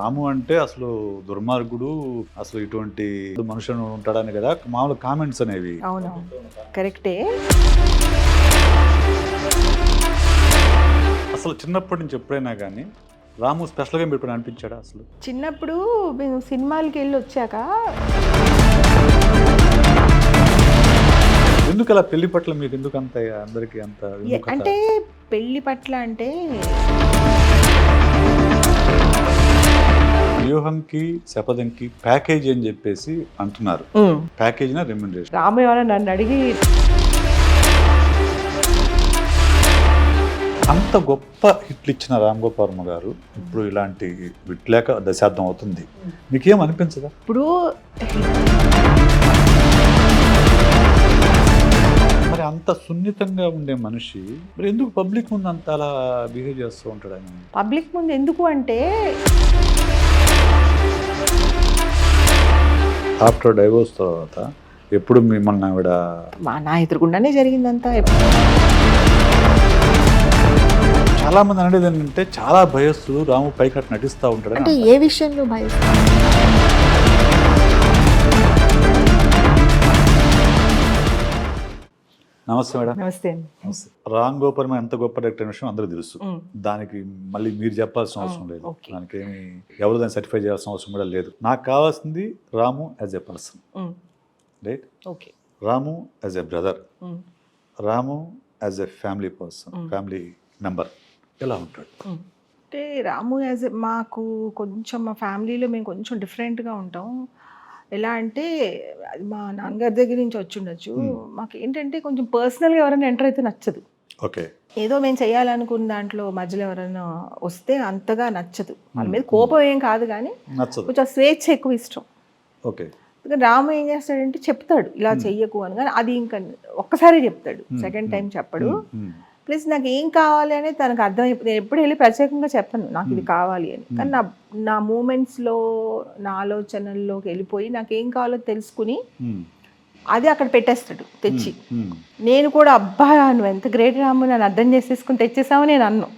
రాము అంటే అసలు దుర్మార్గుడు, అసలు ఇటువంటి మనుషులు ఉంటాడని కదా మామూలు కామెంట్స్ అనేవి. అవునవును, కరెక్టే. అసలు చిన్నప్పటి నుంచి ఎప్పుడైనా కానీ రాము స్పెషల్గా మీరు ఎప్పుడైనా అనిపించాడా అసలు? చిన్నప్పుడు మేము సినిమాలకి వెళ్ళి వచ్చాక ఎందుకు అలా పెళ్లి పట్ల మీకు ఎందుకు అంత అందరికీ అంత విముఖత? అంటే పెళ్లి పట్ల అంటే వ్యూహంకి శపథంకి ప్యాకేజ్ అని చెప్పేసి అంటున్నారు. ప్యాకేజ్ నా రెమ్యునరేషన్? రాము ఏమైనా నన్ను అడిగి అంత గొప్ప హిట్లు ఇచ్చిన రామ్ గోపాల్ వర్మ గారు ఇప్పుడు ఇలాంటి హిట్ లేక దశాబ్దం అవుతుంది, మీకేం అనిపించదా? ఇప్పుడు మరి అంత సున్నితంగా ఉండే మనిషి మరి ఎందుకు పబ్లిక్ ముందు అంత అలా బిహేవ్ చేస్తూ ఉంటాడు ఆయన? పబ్లిక్ ముందు ఎందుకు అంటే ఆఫ్టర్ డైవోర్స్ తర్వాత ఎప్పుడు మిమ్మల్ని ఆవిడ నా ఎదురుగుండానే జరిగిందంతా. చాలా మంది అనేది ఏంటంటే చాలా భయస్తులు రాము పైకి అట్లా నటిస్తూ ఉంటాడు అంటే ఏ విషయంలో భయం? నమస్తే మేడం. నమస్తే. రామ్ గోపాల్ ఎంత గొప్ప డైరెక్టర్ అనే విషయం అందరూ తెలుసు. దానికి మళ్ళీ మీరు చెప్పాల్సిన అవసరం లేదు. దానికి ఏమి ఎవరు దాన్ని సర్టిఫై చేయాల్సిన అవసరం కూడా లేదు. నాకు కావాల్సింది Ramu as a person, right? Okay. Ramu as a brother, Ramu as a family person, family member ఎలా ఉంటాడు? అంటే రాము యాజ్ మాకు కొంచెం మా ఫ్యామిలీలో మేము కొంచెం డిఫరెంట్గా ఉంటాం. ఎలా అంటే మా నాన్నగారి దగ్గర నుంచి వచ్చి ఉండొచ్చు. మాకు ఏంటంటే కొంచెం పర్సనల్గా ఎవరైనా ఎంటర్ అయితే నచ్చదు. ఓకే. ఏదో మేము చేయాలనుకున్న దాంట్లో మధ్యలో ఎవరైనా వస్తే అంతగా నచ్చదు. వాళ్ళ మీద కోపం ఏం కాదు కానీ కొంచెం స్వేచ్ఛ ఎక్కువ ఇష్టం. ఓకే. రాము ఏం చేస్తాడంటే చెప్తాడు ఇలా చెయ్యకు అని, కానీ అది ఇంకా ఒక్కసారి చెప్తాడు, సెకండ్ టైం చెప్పడు. ప్లస్ నాకు ఏం కావాలి అనేది తనకు అర్థమైపోయింది. నేను ఎప్పుడు వెళ్ళి ప్రత్యేకంగా చెప్పను నాకు ఇది కావాలి అని, కానీ నా మూమెంట్స్లో నా ఆలోచనల్లోకి వెళ్ళిపోయి నాకు ఏం కావాలో తెలుసుకుని అది అక్కడ పెట్టేస్తాడు తెచ్చి. నేను కూడా అబ్బా నువ్వు ఎంత గ్రేట్ రాము, నన్ను అర్థం చేసేసుకుని తెచ్చేసావు నేను అన్ను,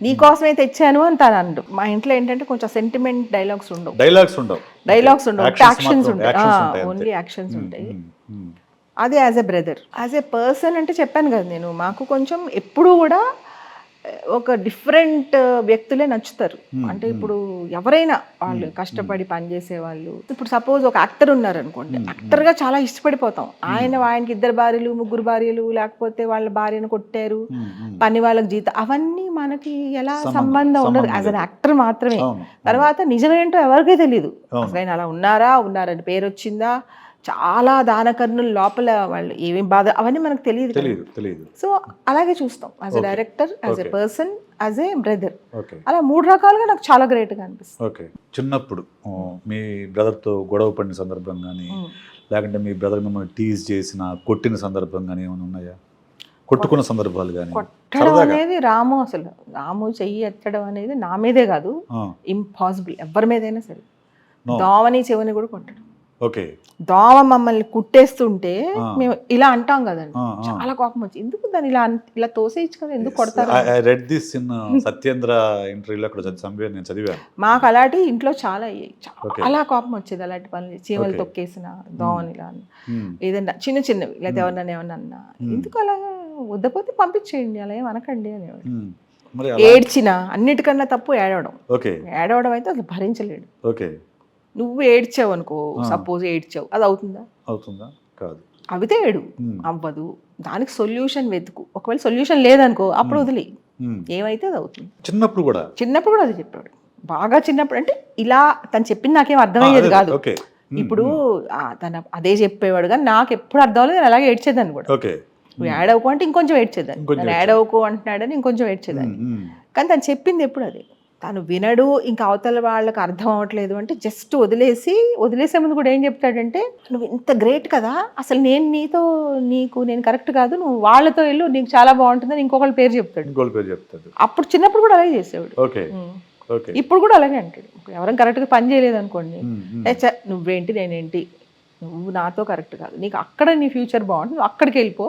నీకోసమే తెచ్చాను అని తను అన్ను. మా ఇంట్లో ఏంటంటే కొంచెం సెంటిమెంట్ డైలాగ్స్ ఉండవు, యాక్షన్స్ ఉంటాయి, ఓన్లీ యాక్షన్స్ ఉంటాయి. అది as a brother. As a person అంటే చెప్పాను కదా నేను, మాకు కొంచెం ఎప్పుడూ కూడా ఒక డిఫరెంట్ వ్యక్తులే నచ్చుతారు. అంటే ఇప్పుడు ఎవరైనా వాళ్ళు కష్టపడి పనిచేసే వాళ్ళు, ఇప్పుడు సపోజ్ ఒక యాక్టర్ ఉన్నారు అనుకోండి, యాక్టర్గా చాలా ఇష్టపడిపోతాం. ఆయనకి 2 భార్యలు 3 భార్యలు, లేకపోతే వాళ్ళ భార్యను కొట్టారు, పని వాళ్ళకి జీతం, అవన్నీ మనకి ఎలా సంబంధం ఉండదు. యాజ్ అన్ యాక్టర్ మాత్రమే. తర్వాత నిజమేంటో ఎవరికీ తెలియదు. అసలు ఆయన అలా ఉన్నారని పేరు వచ్చిందా, చాలా దానకర్ణులు లోపల వాళ్ళు ఏమేమి బాధ అవన్నీ మనకు తెలియదు. సో అలాగే చూస్తాం as a director, as a person, as a brother. అలా 3 రకాలుగా నాకు చాలా గ్రేట్గా అనిపిస్తుంది. ఓకే. చిన్నప్పుడు మీ బ్రదర్తో గొడవ పడిన సందర్భం కానీ, లేకుంటే మీ బ్రదర్ మిమ్మల్ని టీజ్ చేసిన కొట్టిన సందర్భం కానీ ఏమైనా ఉన్నాయా? కొట్టుకున్న సందర్భాలు కానీ? కొట్టడం అనేది రాము చెయ్యి ఎత్తడం అనేది నా మీదే కాదు, ఇంపాసిబుల్, ఎవరి మీదైనా సరే. దోమని చెవిని కూడా కొట్టడం. ఓకే. దోమ మమ్మల్ని కుట్టేస్తుంటే మేము ఇలా అంటాం కదండి, చాలా కోపం వచ్చి ఎందుకు దాన్ని ఇలా తోసేయచ్చు కదా, ఎందుకు కొడతారు? I read this in Satyendra ఇంటర్వ్యూలో అక్కడ నేను చదివాను. మాకు అలాంటి ఇంట్లో చాలా చాలా కోపం వచ్చేది, అలాంటి పనులు, చీమలు తొక్కేసిన దోమని ఇలా ఏదన్నా చిన్నవి లేదా ఎవరన్నా ఏమన్నా అన్నా, ఎందుకు అలా వద్దపోతే పంపించేయండి, అలా ఏం అనకండి అనేవాడు. ఏడ్చిన అన్నిటికన్నా తప్పు ఏడవడం అయితే అసలు భరించలేడు. ఓకే. నువ్వు ఏడ్చావు అనుకో, సపోజ్ ఏడ్చావు, అది అవుతుందా? కాదు. అవితే ఏడు అవ్వదు, దానికి సొల్యూషన్ వెతుకు. ఒకవేళ సొల్యూషన్ లేదనుకో అప్పుడు వదిలే, ఏమైతే అది అవుతుంది. చిన్నప్పుడు కూడా అది చెప్పాడు. బాగా చిన్నప్పుడు అంటే ఇలా తను చెప్పింది నాకేం అర్థమయ్యేది కాదు. ఇప్పుడు తను అదే చెప్పేవాడు కానీ నాకు ఎప్పుడు అర్థం అవ్వలేదు, నేను అలాగే ఏడ్చేదాన్ని కూడా. నువ్వు ఏడవకు అంటే ఇంకొంచెం ఏడ్చేదాన్ని, నేను ఏడవకు అంటున్నాడని ఇంకొంచెం ఏడ్చేదాన్ని. కానీ తను చెప్పింది ఎప్పుడు అదే. తను వినడు, ఇంకా అవతల వాళ్ళకి అర్థం అవ్వట్లేదు అంటే జస్ట్ వదిలేసే ముందు కూడా ఏం చెప్తాడంటే, నువ్వు ఇంత గ్రేట్ కదా, అసలు నేను కరెక్ట్ కాదు, నువ్వు వాళ్ళతో వెళ్ళు, నీకు చాలా బాగుంటుందని ఇంకొకళ్ళ పేరు చెప్తాడు. అప్పుడు చిన్నప్పుడు కూడా అలాగే చేసేవాడు, ఇప్పుడు కూడా అలాగే అంటాడు. ఎవరైనా కరెక్ట్గా పని చేయలేదు అనుకోండి, నువ్వేంటి నేనేంటి, నువ్వు నాతో కరెక్ట్ కాదు, నీకు అక్కడ నీ ఫ్యూచర్ బాగుంటుంది, నువ్వు అక్కడికి వెళ్ళిపో,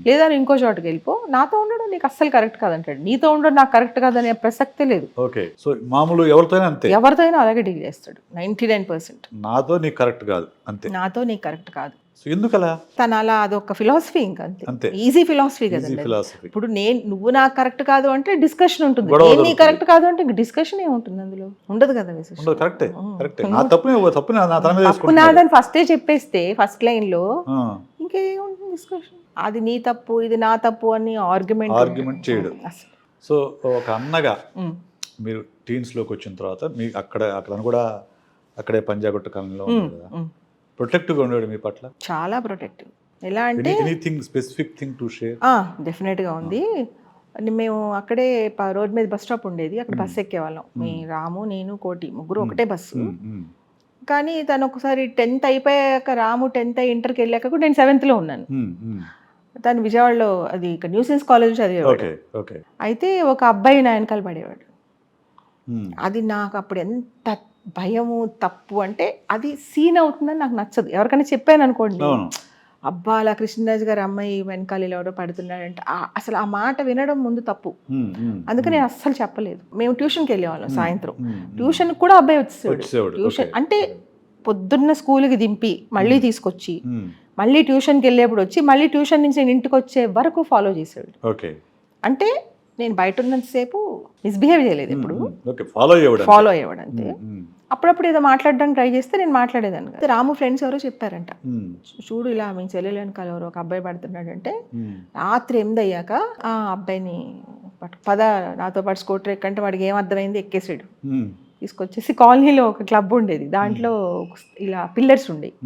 లేదా నువ్వు ఇంకో చోటుకి వెళ్ళిపో, నాతో ఉండడం నీకు అస్సలు కరెక్ట్ కాదంటాడు. నీతో ఉండడం నాకు కరెక్ట్ కాదనే ప్రసక్తే లేదు. ఓకే. సో మామూలు ఎవరితో అంతే, ఎవరితో అలాగే డీల్ చేస్తాడు 99%. నాతో నీకు కరెక్ట్ కాదు అంతే, నాతో నీకు కరెక్ట్ కాదు. సో ఎందుకలా? తను అలా అదొక ఫిలాసఫీ, ఇంకా అంతే. అంతే, ఈజీ ఫిలాసఫీ కదండి. ఫిలాసఫీ. ఇప్పుడు నువ్వు నాకు కరెక్ట్ కాదు అంటే డిస్కషన్ ఉంటుంది, గొడవ నేను నీకు కరెక్ట్ కాదు అంటే ఇంక డిస్కషన్ ఏముంటుంది అందులో, ఉండదు కదా. కరెక్టే, నా తప్పు నా తన మీద తప్పు నాదని ఫస్టే చెప్పేస్తే ఫస్ట్ లైన్ లో ఇంకేముంటుంది డిస్కషన్. అది నీ తప్పు ఇది నా తప్పు అని ఆర్గ్యుమెంట్ చేయడు. సో ఒక అన్నగా మీరు టీన్స్లోకి వచ్చిన తర్వాత మీ అక్కడ కూడా అక్కడే పంజాగుట్ట కాలంలో ప్రొటెక్టివ్గా ఉండేవాడు మీ పట్ల? చాలా ప్రొటెక్టివ్. ఎలా అంటే anything specific thing to share? డెఫినెట్గా ఉంది. మేము అక్కడే రోడ్ మీద బస్ స్టాప్ ఉండేది, అక్కడ బస్సు ఎక్కేవాళ్ళం. మీ రాము, నేను, కోటి ముగ్గురు ఒకటే బస్సు. కానీ తను ఒకసారి 10th అయిపోయాక, రాము 10th ఇంటర్కి వెళ్ళాక కూడా నేను 7th లో ఉన్నాను. తను విజయవాడలో అది ఇక్కడ న్యూ సైన్స్ కాలేజ్ చదివేవాడు. అయితే ఒక అబ్బాయి నా వెనకాల పడేవాడు. అది నాకు అప్పుడు ఎంత భయము, తప్పు అంటే అది సీన్ అవుతుందని నాకు నచ్చదు. ఎవరికైనా చెప్పాను అనుకోండి, అబ్బా అలా కృష్ణరాజు గారు అమ్మాయి వెనకాల ఎవరో పడుతున్నాడంటే అసలు ఆ మాట వినడం ముందు తప్పు. అందుకని నేను అస్సలు చెప్పలేదు. మేము ట్యూషన్కి వెళ్ళేవాళ్ళం సాయంత్రం. ట్యూషన్ కూడా అబ్బాయి వచ్చేవాడు. ట్యూషన్ అంటే పొద్దున్న స్కూల్కి దింపి మళ్ళీ తీసుకొచ్చి మళ్ళీ ట్యూషన్కి వెళ్ళేప్పుడు వచ్చి మళ్ళీ ట్యూషన్ నుంచి నేను ఇంటికి వచ్చే వరకు ఫాలో చేసేవాడు. అంటే నేను బయట ఉన్నంతసేపు మిస్బిహేవ్ చేయలేదు, ఎప్పుడు ఫాలో అయ్యేవాడు అంతే. అప్పుడప్పుడు ఏదో మాట్లాడడానికి ట్రై చేస్తే నేను మాట్లాడేదాన్ని. రాము ఫ్రెండ్స్ ఎవరో చెప్పారంట, చూడు ఇలా మీ చెల్లెలు వెనకాల ఎవరో ఒక అబ్బాయి పడుతున్నాడు అంటే, రాత్రి 8 అయ్యాక ఆ అబ్బాయిని పద నాతో పాటు స్కూటర్ ఎక్కంటే వాడికి ఏం అర్థమైంది, ఎక్కేసాడు. తీసుకొచ్చేసి కాలనీలో ఒక క్లబ్ ఉండేది, దాంట్లో ఇలా పిల్లర్స్ ఉండేవి,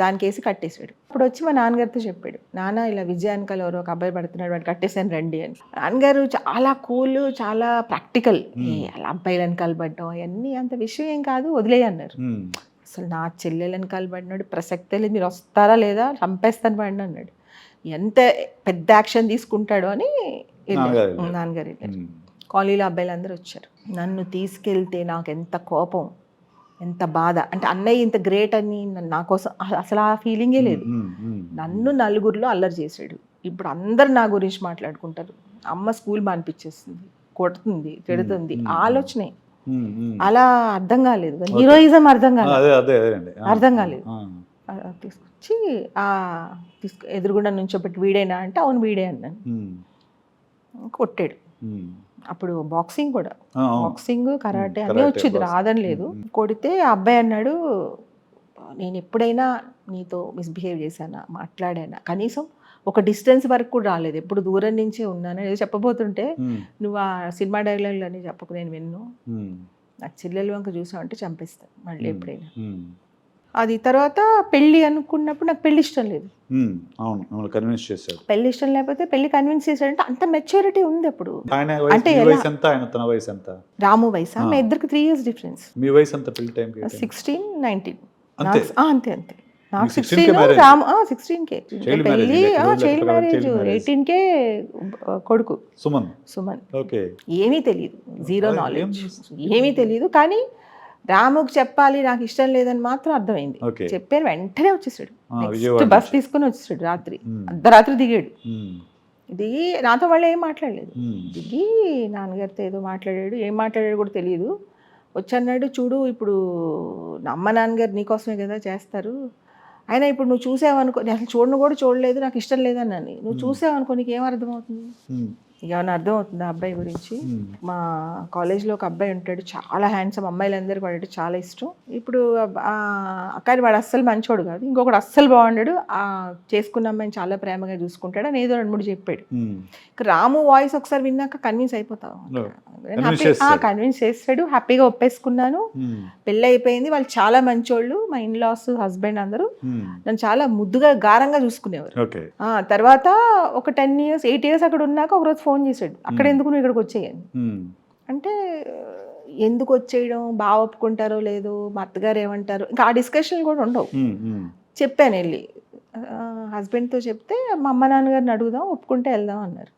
దానికి వేసి కట్టేసాడు. అప్పుడు వచ్చి మా నాన్నగారితో చెప్పాడు, నాన్న ఇలా విజయ వెనకాల ఎవరో ఒక అబ్బాయి పడుతున్నాడు, వాడు కట్టేసాను రండి అని. నాన్నగారు చాలా కూల్, చాలా ప్రాక్టికల్. అలా అబ్బాయిలు వెనకాల పడ్డాం అవన్నీ అంత విషయం ఏం కాదు, వదిలేయి అన్నారు. అసలు నా చెల్లెలు వెనకాల పడినాడు, ప్రసక్తే లేదు, మీరు వస్తారా లేదా చంపేస్తాను పడిన అన్నాడు. ఎంత పెద్ద యాక్షన్ తీసుకుంటాడో అని నాన్నగారు వెళ్ళారు. కాలనీలో అబ్బాయిలు అందరూ వచ్చారు. నన్ను తీసుకెళ్తే నాకు ఎంత కోపం, ఎంత బాధ అంటే, అన్నయ్య ఇంత గ్రేట్ అని నా కోసం అసలు ఆ ఫీలింగే లేదు. నన్ను నలుగురిలో అల్లరి చేసాడు. ఇప్పుడు అందరు నా గురించి మాట్లాడుకుంటారు. అమ్మ స్కూల్ మానిపించేస్తుంది, కొడుతుంది, తిడుతుంది, ఆలోచనే అలా అర్థం కాలేదు. హీరోయిజం అర్థం కాలేదు. తీసుకొచ్చి ఎదురుగుండా నుంచోబెట్టి వీడేనా అంటే, అవును వీడే అన్నాను. కొట్టాడు. అప్పుడు బాక్సింగ్ కూడా, బాక్సింగ్ కరాటే అన్నీ వచ్చింది, రాదని లేదు. కొడితే ఆ అబ్బాయి అన్నాడు, నేను ఎప్పుడైనా నీతో మిస్బిహేవ్ చేశానా, మాట్లాడానా, కనీసం ఒక డిస్టెన్స్ వరకు కూడా రాలేదు, ఎప్పుడు దూరం నుంచే ఉన్నాను ఏదో చెప్పబోతుంటే నువ్వు ఆ సినిమా డైలాగులు అని చెప్పకు, నేను విన్ను, నాకు చెల్లెలు వంక చూసావంటే చంపేస్తాను మళ్ళీ ఎప్పుడైనా. అది తర్వాత పెళ్ళి అనుకున్నప్పుడు నాకు పెళ్ళి ఇష్టం లేదు. పెళ్ళి ఇష్టం లేకపోతే పెళ్లి కన్విన్స్ చేశాడంటే అంత మెచ్యూరిటీ ఉంది అప్పుడు. అంటే రాము వయసు మా ఇద్దరికి 3 years డిఫరెన్స్. మీ వయసు ఎంత పెళ్లి టైంకి? 16, 19 అంతే. నాకు 16, రాము 16కే పెళ్ళి, చైల్డ్ మ్యారేజ్ 18కే కొడుకు సుమన్. ఏమీ తెలియదు, 0 knowledge, ఏమీ తెలియదు. కానీ రాముకి చెప్పాలి నాకు ఇష్టం లేదని మాత్రం అర్థమైంది. చెప్పాను, వెంటనే వచ్చేసాడు, బస్ తీసుకుని వచ్చేసాడు. అర్ధరాత్రి దిగాడు. దిగి నాతో వాళ్ళు ఏం మాట్లాడలేదు, దిగి నాన్నగారితో ఏదో మాట్లాడాడు, ఏం మాట్లాడాడు కూడా తెలియదు. వచ్చన్నాడు, చూడు ఇప్పుడు అమ్మ నాన్నగారు నీకోసమే కదా చేస్తారు, అయినా ఇప్పుడు నువ్వు చూసావనుకో, నేను అసలు చూడను కూడా చూడలేదు, నాకు ఇష్టం లేదన్నాను. నువ్వు చూసావనుకో నీకు ఏం అర్థమవుతుంది, ఏమన్నా అర్థమవుతుంది ఆ అబ్బాయి గురించి? మా కాలేజ్లో ఒక అబ్బాయి ఉంటాడు, చాలా హ్యాండ్సమ్, అమ్మాయిలందరికీ వాడు చాలా ఇష్టం. ఇప్పుడు కానీ వాడు అస్సలు మంచోడు కాదు, ఇంకొకటి అస్సలు బాగుండాడు, చేసుకున్న అమ్మాయిని చాలా ప్రేమగా చూసుకుంటాడు అని ఏదో 2-3 చెప్పాడు. రాము వాయిస్ ఒకసారి విన్నాక కన్విన్స్ అయిపోతావు, కన్విన్స్ చేస్తాడు. హ్యాపీగా ఒప్పేసుకున్నాను, పెళ్ళి అయిపోయింది. వాళ్ళు చాలా మంచోళ్ళు, మా ఇన్లాస్ హస్బెండ్ అందరూ నన్ను చాలా ముద్దుగా గారంగా చూసుకునేవారు. తర్వాత ఒక 10 years 8 years అక్కడ ఉన్నాక ఒకరోజు ఫోన్ చేశాడు, అక్కడ ఎందుకు నువ్వు ఇక్కడికి వచ్చేయని. అంటే ఎందుకు వచ్చేయడం, బాగా ఒప్పుకుంటారో లేదో, మా అత్తగారు ఏమంటారు, ఇంకా ఆ డిస్కషన్ కూడా ఉండవు. చెప్పాను వెళ్ళి హస్బెండ్తో చెప్తే, మా అమ్మ నాన్నగారిని అడుగుదాం, ఒప్పుకుంటే వెళ్దాం అన్నారు.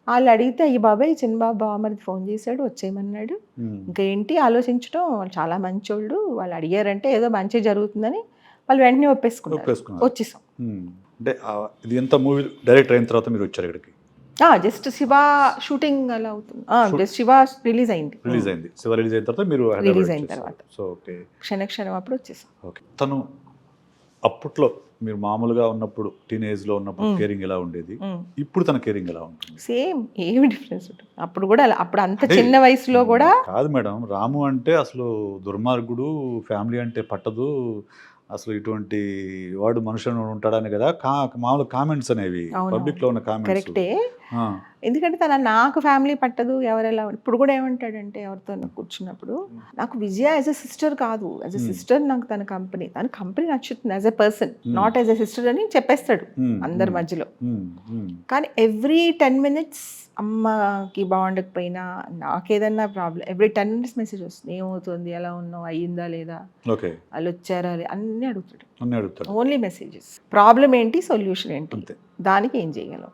వాళ్ళు అడిగితే అయ్యి బాబాయ్ చిన్న బాబు మరి ఫోన్ చేశాడు, వచ్చేయమన్నాడు. ఇంకా ఏంటి ఆలోచించడం, వాళ్ళు చాలా మంచోళ్ళు, వాళ్ళు అడిగారంటే ఏదో మంచి జరుగుతుందని వాళ్ళు వెంటనే ఒప్పేసుకున్నారు. వచ్చేసాం. అంటే ఇది ఎంత మూవీ డైరెక్టర్ అయిన తర్వాత మీరు వచ్చారు ఇక్కడికి? జస్ట్ శివ షూటింగ్ అలా అవుతుంది. జస్ట్ శివ రిలీజ్ అయింది. శివ రిలీజ్ అయిన తర్వాత మీరు రిలీజ్ అయిన తర్వాత సో ఓకే క్షణక్షణం అప్పుడు వచ్చేసాం. ఓకే. తను అప్పట్లో మీరు మామూలుగా ఉన్నప్పుడు టీనేజ్ లో ఉన్నప్పుడు కేరింగ్ ఎలా ఉండేది, ఇప్పుడు తన కేరింగ్ ఎలా ఉంటుంది? సేమ్, ఏమి డిఫరెన్స్ ఉంటుంది? అప్పుడు కూడా అప్పుడు అంత చిన్న వయసులో కూడా కాదు మేడం, రాము అంటే అసలు దుర్మార్గుడు, ఫ్యామిలీ అంటే పట్టదు, అసలు ఇటువంటి వాడు మనుషులు ఉంటాడని కదా మామూలు కామెంట్స్ అనేవి పబ్లిక్ లో ఉన్న కామెంట్స్. కరెక్టే, ఎందుకంటే నాకు ఫ్యామిలీ పట్టదు ఎవరెలా. ఇప్పుడు కూడా ఏమంటాడంటే ఎవరితో కూర్చున్నప్పుడు, నాకు విజయ యాజ్ ఎ సిస్టర్ కాదు, యాజ్ ఎ సిస్టర్ నాకు తన కంపెనీ నచ్చుతుంది, as a person, not as a sister అని చెప్పేస్తాడు అందరి మధ్యలో. కానీ ఎవ్రీ 10 minutes అమ్మకి బాగుండకపోయినా, నాకేదన్నా ప్రాబ్లం, ఎవ్రీ 10 minutes మెసేజ్ వస్తుంది, ఏమవుతుంది, ఎలా ఉన్నావు, అయ్యిందా లేదా, వాళ్ళు వచ్చారా, అన్నీ అడుగుతాడు. Only messages. ప్రాబ్లం ఏంటి, సొల్యూషన్ ఏంటి, దానికి ఏం చేయగలం,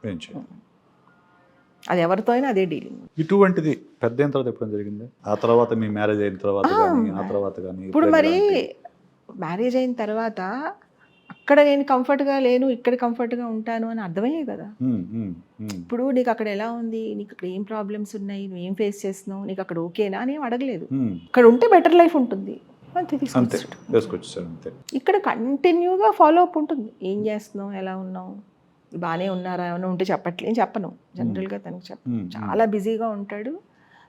అది ఎవరితో అయినా అదే డీలింగ్. ఇటువంటిది పెద్ద అయిన తర్వాత ఎప్పుడు జరిగింది? ఆ తర్వాత మీ మ్యారేజ్ అయిన తర్వాత కానీ ఇప్పుడు మరి మ్యారేజ్ అయిన తర్వాత అక్కడ నేను కంఫర్ట్గా లేను, ఇక్కడ కంఫర్ట్గా ఉంటాను అని అర్థమయ్యే కదా. ఇప్పుడు నీకు అక్కడ ఎలా ఉంది, నీకు అక్కడ ఏం ప్రాబ్లమ్స్ ఉన్నాయి, నువ్వు ఏం ఫేస్ చేస్తున్నావు, నీకు అక్కడ ఓకేనా అని ఏం అడగలేదు. అక్కడ ఉంటే బెటర్ లైఫ్ ఉంటుంది అంతే, తీసుకొచ్చేసాడు. ఇక్కడ కంటిన్యూగా ఫాలో అప్ ఉంటుంది, ఏం చేస్తున్నావు, ఎలా ఉన్నావు, బాగానే ఉన్నారా, ఏమైనా ఉంటే చెప్పను జనరల్గా తనకు చెప్పను. చాలా బిజీగా ఉంటాడు.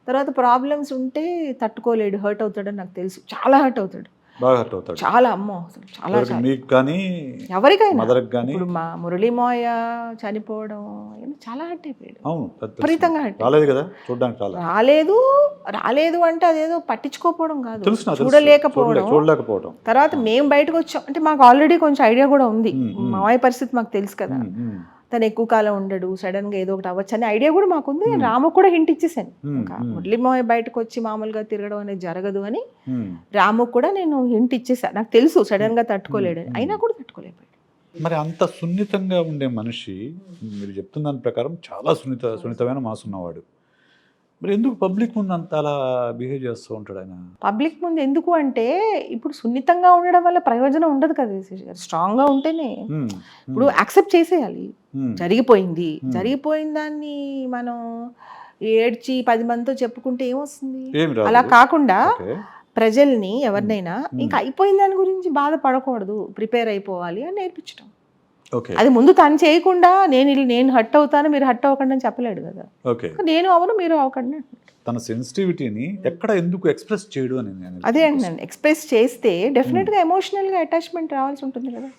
తర్వాత ప్రాబ్లమ్స్ ఉంటే తట్టుకోలేడు, హర్ట్ అవుతాడని నాకు తెలుసు, చాలా హర్ట్ అవుతాడు, చాలా. అమ్మో అసలు చాలా ఎవరికైనా. ఇప్పుడు మా మురళీ మాయ చనిపోవడం చాలా హర్ట్ అయిపోయాడు, విపరీతంగా హర్ట్. రాలేదు అంటే అదేదో పట్టించుకోకపోవడం కాదు, చూడలేకపోవడం. తర్వాత మేము బయటకు వచ్చాం అంటే మాకు ఆల్రెడీ కొంచెం ఐడియా కూడా ఉంది, మామయ్య పరిస్థితి మాకు తెలుసు కదా, తను ఎక్కువ కాలం ఉండడు, సడన్ గా ఏదో ఒకటి అవ్వచ్చు అనే ఐడియా కూడా మాకుంది. రాము కూడా హింట్ ఇచ్చేసాను, మురళీ మాయ బయటకు వచ్చి మామూలుగా తిరగడం అనేది జరగదు అని రాము కూడా నేను హింట్ ఇచ్చేసాను. నాకు తెలుసు సడన్ గా తట్టుకోలేడు, అయినా కూడా తట్టుకోలేకపోయాడు. మరి అంత సున్నితంగా ఉండే మనిషి, మీరు చెప్తున్న దాని ప్రకారం చాలా సున్నితమైన మనసు ఉన్నవాడు, మరి ఎందుకు పబ్లిక్ ముందు అంత అలా బిహేవ్ చేస్తూ ఉంటాడు ఆయన? పబ్లిక్ ముందు ఎందుకు అంటే, ఇప్పుడు సున్నితంగా ఉండడం వల్ల ప్రయోజనం ఉండదు కదా, స్ట్రాంగ్ గా ఉంటేనే. ఇప్పుడు యాక్సెప్ట్ చేసేయాలి, జరిగిపోయిన దాన్ని మనం ఏడ్చి 10 మందితో చెప్పుకుంటే ఏమొస్తుంది? అలా కాకుండా ప్రజల్ని ఎవరినైనా ఇంకా అయిపోయిన దాని గురించి బాధపడకూడదు, ప్రిపేర్ అయిపోవాలి అని నేర్పించడం. అది ముందు తను చేయకుండా నేను హర్ట్ అవుతాను, మీరు హర్ట్ అవ్వకండి అని చెప్పలేడు కదా. నేను అవును, మీరు అవ్వకండి. తన సెన్సిటివిటీని ఎక్కడ ఎందుకు ఎక్స్ప్రెస్ చేయడం అని అదే అంటున్నాను. ఎక్స్ప్రెస్ చేస్తే డెఫినెట్ గా ఎమోషనల్ గా అటాచ్మెంట్ రావాల్సి ఉంటుంది కదా.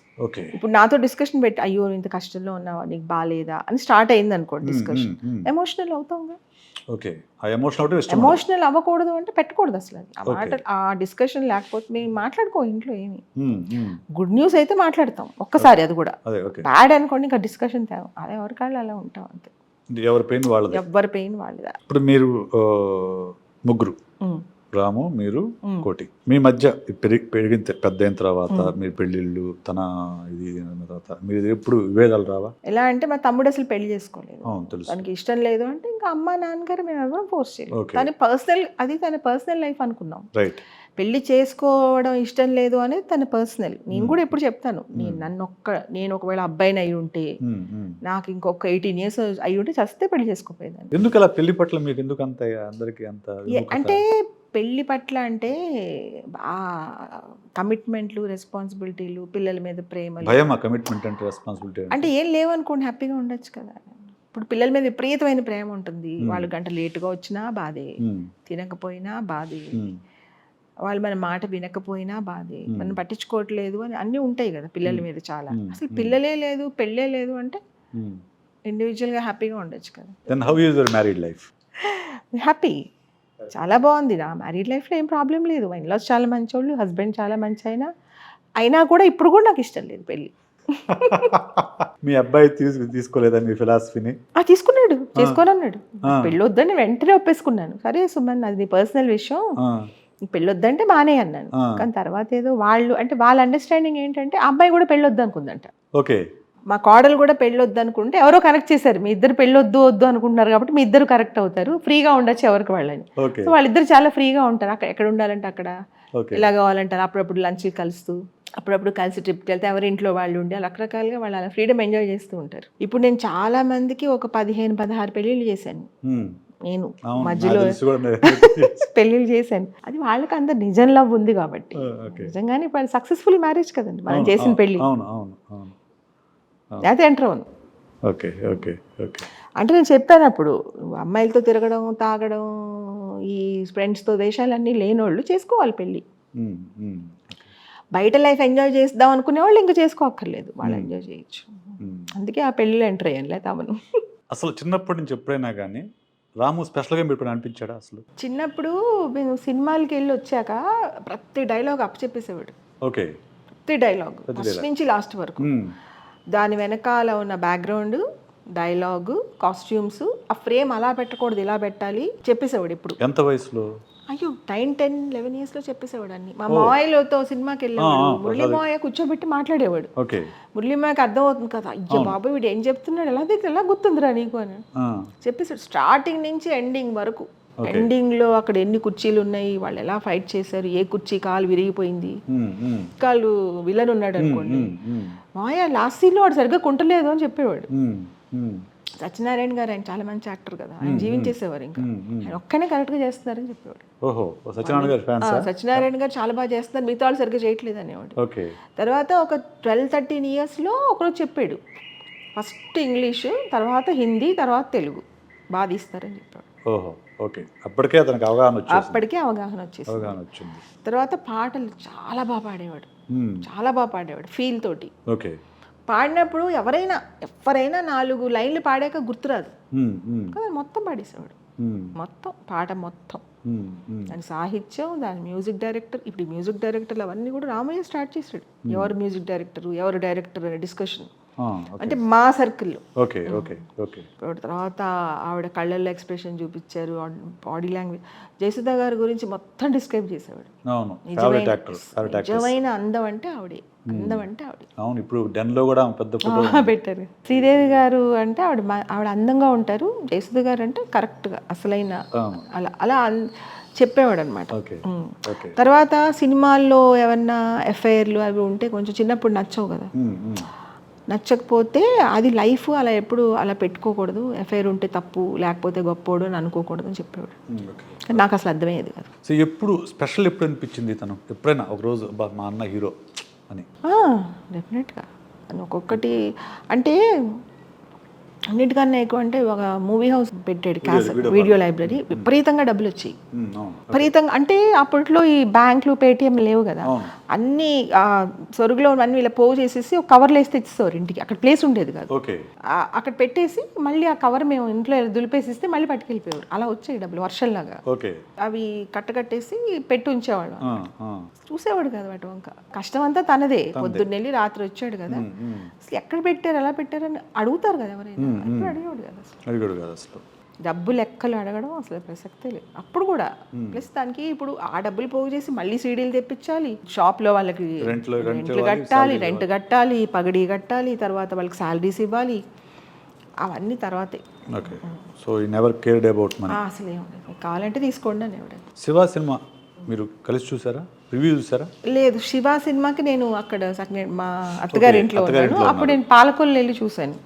ఇప్పుడు నాతో డిస్కషన్ పెట్టి, అయ్యో ఇంత కష్టంలో ఉన్నావా, నీకు బాగాలేదా అని స్టార్ట్ అయింది అనుకోండి డిస్కషన్, ఎమోషనల్ అవుతాంగా. ఎమోషనల్ అవ్వకూడదు అంటే పెట్టకూడదు అసలు. ఆ మాట, ఆ డిస్కషన్ లేకపోతే మేము మాట్లాడుకో ఇంట్లో ఏమి. గుడ్ న్యూస్ అయితే మాట్లాడతాం ఒక్కసారి, అది కూడా. బ్యాడ్ అనుకోండి ఇంకా డిస్కషన్ తేవం, అదే ఎవరికాళ్ళు అలా ఉంటాం అంతే, ఎవరి పెయిన్ వాళ్ళదా. ఇప్పుడు మీరు ముగ్గురు, రాము, మీరు, కోటి, మీ మధ్య పెరిగిన పెద్ద అయిన తర్వాత మీరు పెళ్ళిళ్ళు, తన ఇది తర్వాత మీరు ఎప్పుడు విభేదాలు రావా? ఎలా అంటే మా తమ్ముడు అసలు పెళ్లి చేసుకోలేదు, తనకి ఇష్టం లేదు అంటే ఇంకా అమ్మ నాన్నగారు మేము ఎవరు ఫోర్స్ చేయలేదు. తన పర్సనల్ లైఫ్ అనుకున్నాం. పెళ్లి చేసుకోవడం ఇష్టం లేదు అనేది తన పర్సనల్. నేను కూడా ఎప్పుడు చెప్తాను, నేను ఒకవేళ అబ్బాయిని అయి ఉంటే, నాకు ఇంకొక 18 years అయి ఉంటే చస్తే పెళ్లి చేసుకోపోయేదాన్ని. ఎందుకు అలా పెళ్లి పట్ల మీకు ఎందుకు అంత అందరికి అంత అంటే, పెళ్లి పట్ల అంటే కమిట్మెంట్లు, రెస్పాన్సిబిలిటీలు, పిల్లల మీద ప్రేమ, కమిట్మెంట్ అంటే రెస్పాన్సిబిలిటీ అంటే ఏం లేవనుకోండి, హ్యాపీగా ఉండొచ్చు కదా. ఇప్పుడు పిల్లల మీద విపరీతమైన ప్రేమ ఉంటుంది, వాళ్ళు గంట లేటుగా వచ్చినా బాధే, తినకపోయినా బాధే, వాళ్ళు మన మాట వినకపోయినా బాధే, మనం పట్టించుకోవట్లేదు అని అన్నీ ఉంటాయి కదా పిల్లల మీద చాలా. అసలు పిల్లలే లేదు, పెళ్ళే లేదు అంటే ఇండివిజువల్గా హ్యాపీగా ఉండొచ్చు కదా. హ్యాపీ, చాలా బాగుంది నా మ్యారీడ్ లైఫ్లో, ఏం ప్రాబ్లం లేదు. ఇన్లాస్ చాలా మంచోళ్ళు, హస్బెండ్ చాలా మంచి అయినా కూడా ఇప్పుడు కూడా నాకు ఇష్టం లేదు పెళ్ళి. మీ అబ్బాయి తీసుకోలేదని మీ ఫిలాసఫీని? తీసుకున్నాడు, చేసుకోనన్నాడు. పెళ్ళి వద్దని వెంటనే ఒప్పేసుకున్నాను. సరే సుమన్, అది నీ పర్సనల్ విషయం, పెళ్ళొద్దంటే బానే అన్నాను. కానీ తర్వాత ఏదో వాళ్ళ అండర్స్టాండింగ్ ఏంటంటే, ఆ అబ్బాయి కూడా పెళ్ళొద్దు అనుకుందంట. మా కోడలు కూడా పెళ్ళొద్దు అనుకుంటే ఎవరో కనెక్ట్ చేశారు, మీ ఇద్దరు పెళ్ళొద్దు అనుకుంటున్నారు కాబట్టి మీ ఇద్దరు కరెక్ట్ అవుతారు, ఫ్రీగా ఉండొచ్చు ఎవరికి వాళ్ళని. సో వాళ్ళిద్దరు చాలా ఫ్రీగా ఉంటారు, అక్కడ ఎక్కడ ఉండాలంటే అక్కడ, ఎలా కావాలంటారు, అప్పుడప్పుడు లంచ్లు కలుస్తూ అప్పుడప్పుడు కలిసి ట్రిప్కి వెళ్తే ఎవరి ఇంట్లో వాళ్ళు ఉండి అలా రకరకాలుగా వాళ్ళు అలా ఫ్రీడమ్ ఎంజాయ్ చేస్తూ ఉంటారు. ఇప్పుడు నేను చాలా మందికి ఒక 15-16 పెళ్ళిళ్ళు చేశాను నేను మధ్యలో పెళ్ళిళ్ళు చేశాను. అది వాళ్ళకి అంత నిజం లవ్ ఉంది కాబట్టి, నిజంగానే ఇప్పుడు సక్సెస్ఫుల్ మ్యారేజ్ కదండి మనం చేసిన పెళ్ళి. అయితే ఎంటర్ అవును. Okay okay okay. అంటే నేను చెప్పాను అప్పుడు, అమ్మాయిలతో తిరగడం, తాగడం, ఈ ఫ్రెండ్స్తో దేశాలన్నీ లేనోళ్ళు చేసుకోవాలి పెళ్ళి. బయట లైఫ్ ఎంజాయ్ చేద్దాం అనుకునే వాళ్ళు ఇంకా చేసుకోక్కర్లేదు, వాళ్ళు ఎంజాయ్ చేయొచ్చు. అందుకే ఆ పెళ్ళిలో ఎంటర్ అయ్యాను. లేదా తమను అసలు చిన్నప్పటి నుంచి ఎప్పుడైనా కానీ రాము స్పెషల్గా మీరు అనిపించాడా అసలు? చిన్నప్పుడు మేము సినిమాలకి వెళ్ళి వచ్చాక ప్రతి డైలాగ్ అప్పచెప్పేసేవాడు. ఓకే. ప్రతి డైలాగ్ ఫస్ట్ నుంచి లాస్ట్ వరకు, దాని వెనకాల ఉన్న బ్యాక్గ్రౌండ్, డైలాగు, కాస్ట్యూమ్స్, ఆ ఫ్రేమ్ అలా పెట్టకూడదు ఇలా పెట్టాలి చెప్పేసేవాడు. ఇప్పుడు ఎంత వయసులో? అయ్యో 9-10-11 yearsలో చెప్పేసేవాడు అన్ని. మా మాయలతో సినిమాకి వెళ్ళేవాడు, మురళీ మాయ కూర్చోబెట్టి మాట్లాడేవాడు. మురళీ మాయకి అర్థం అవుతుంది కదా, అయ్యో బాబు వీడు ఏం చెప్తున్నాడు, ఎలా గుర్తుందిరా నీకు అని చెప్పేసాడు. స్టార్టింగ్ నుంచి ఎండింగ్ వరకు. ఎండింగ్లో అక్కడ ఎన్ని కుర్చీలు ఉన్నాయి, వాళ్ళు ఎలా ఫైట్ చేశారు, ఏ కుర్చీ కాలు విరిగిపోయింది, కాళ్ళు విలన్ ఉన్నాడు అనుకోండి, మాయ లాస్ట్ సీన్లో వాడు సరిగ్గా కుంటలేదు అని చెప్పేవాడు. సత్యనారాయణ గారు ఆయన చాలా మంచి యాక్టర్ కదా, ఆయన జీవించేసేవారు, ఇంకా ఆయన ఒక్కనే కరెక్ట్గా చేస్తున్నారని చెప్పేవాడు. సత్యనారాయణ గారు చాలా బాగా చేస్తున్నారు, మిగతా వాళ్ళు సరిగ్గా చేయట్లేదు అనేవాడు. తర్వాత ఒక 12-13 yearsలో ఒకరోజు చెప్పాడు, ఫస్ట్ ఇంగ్లీష్, తర్వాత హిందీ, తర్వాత తెలుగు బాగా తీస్తారని చెప్పాడు. అప్పటికే అతనికి అవగాహన వచ్చేసింది. తర్వాత పాటలు చాలా బాగా పాడేవాడు ఫీల్ తోటి. పాడినప్పుడు ఎవరైనా 4 లైన్లు పాడాక గుర్తురాదు కదా, మొత్తం పాడేసేవాడు, మొత్తం పాట మొత్తం. దాని సాహిత్యం, దాని మ్యూజిక్ డైరెక్టర్. ఇప్పుడు మ్యూజిక్ డైరెక్టర్లు అవన్నీ కూడా రామయ్య స్టార్ట్ చేసాడు. ఎవరు మ్యూజిక్ డైరెక్టర్, ఎవరు డైరెక్టర్ అనే డిస్కషన్ అంటే మా సర్కిల్లో. తర్వాత ఆవిడ కళ్ళల్లో ఎక్స్ప్రెషన్ చూపించారు, బాడీ లాంగ్వేజ్. జయసుధ గారి గురించి మొత్తం డిస్క్రైబ్ చేసేవాడు. నిజమైన అందం అంటే ఆవిడే, ఇప్పుడు డెన్లో కూడా పెట్టారు. శ్రీదేవి గారు అంటే ఆవిడ అందంగా ఉంటారు, జయసుధ గారు అంటే కరెక్ట్గా అసలైన అలా చెప్పేవాడు అనమాట. తర్వాత సినిమాల్లో ఏమన్నా ఎఫ్ఐఆర్లు అవి ఉంటే కొంచెం చిన్నప్పుడు నచ్చవు కదా, నచ్చకపోతే అది లైఫ్ అలా ఎప్పుడు అలా పెట్టుకోకూడదు, ఎఫ్ఐఆర్ ఉంటే తప్పు, లేకపోతే గొప్పోడు అని అనుకోకూడదు అని చెప్పేవాడు. నాకు అసలు అర్థమయ్యేది కాదు. సో ఎప్పుడు స్పెషల్ ఎప్పుడు అనిపించింది తను, ఎప్పుడైనా ఒకరోజు మా అన్న హీరో అని? డెఫినెట్గా ఒక్కొక్కటి అంటే అన్నిటికన్నా ఎక్కువ అంటే ఒక మూవీ హౌస్ పెట్టాడు, క్యాసెట్ వీడియో లైబ్రరీ, విపరీతంగా డబ్బులు వచ్చాయి, విపరీతంగా. అంటే అప్పట్లో ఈ బ్యాంకులు పేటిఎం లేవు కదా, అన్ని సొరుగులో అన్ని ఇలా పోగు చేసేసి ఒక కవర్లో వేసి తెచ్చిస్తారు ఇంటికి. అక్కడ ప్లేస్ ఉండేది కాదు, అక్కడ పెట్టేసి మళ్ళీ ఆ కవర్ మేము ఇంట్లో దులిపేసిస్తే మళ్ళీ పట్టుకెళ్ళిపోయారు. అలా వచ్చాయి డబ్బులు వర్షంలాగా. అవి కట్టకట్టేసి పెట్టి ఉంచేవాడు, చూసేవాడు కదా వాటి వంక. కష్టం అంతా తనదే, పొద్దున్నెళ్ళి రాత్రి వచ్చాడు కదా, అసలు ఎక్కడ పెట్టారు ఎలా పెట్టారని అడుగుతారు కదా ఎవరైనా, అప్పుడు అడిగాడు కదా అసలు. డబ్బు లెక్కలు అడగడం అసలు ప్రసక్తే లేదు అప్పుడు కూడా. ప్లస్ దానికి ఇప్పుడు ఆ డబ్బులు పోగు చేసి మళ్ళీ సీడీలు తెప్పించాలి, షాప్లో వాళ్ళకి రెంట్లు కట్టాలి, రెంట్ కట్టాలి, పగడీ కట్టాలి, తర్వాత వాళ్ళకి శాలరీస్ ఇవ్వాలి, అవన్నీ తర్వాతే. అసలు ఏముండదు, కావాలంటే తీసుకోండి అని ఎవరు. శివ సినిమా మీరు కలిసి చూసారా, రివ్యూ చూసారా? లేదు, శివ సినిమాకి నేను అక్కడ మా అత్తగారి ఇంట్లో ఉన్నాను, అప్పుడు నేను పాలకొల్లు వెళ్ళి చూశాను.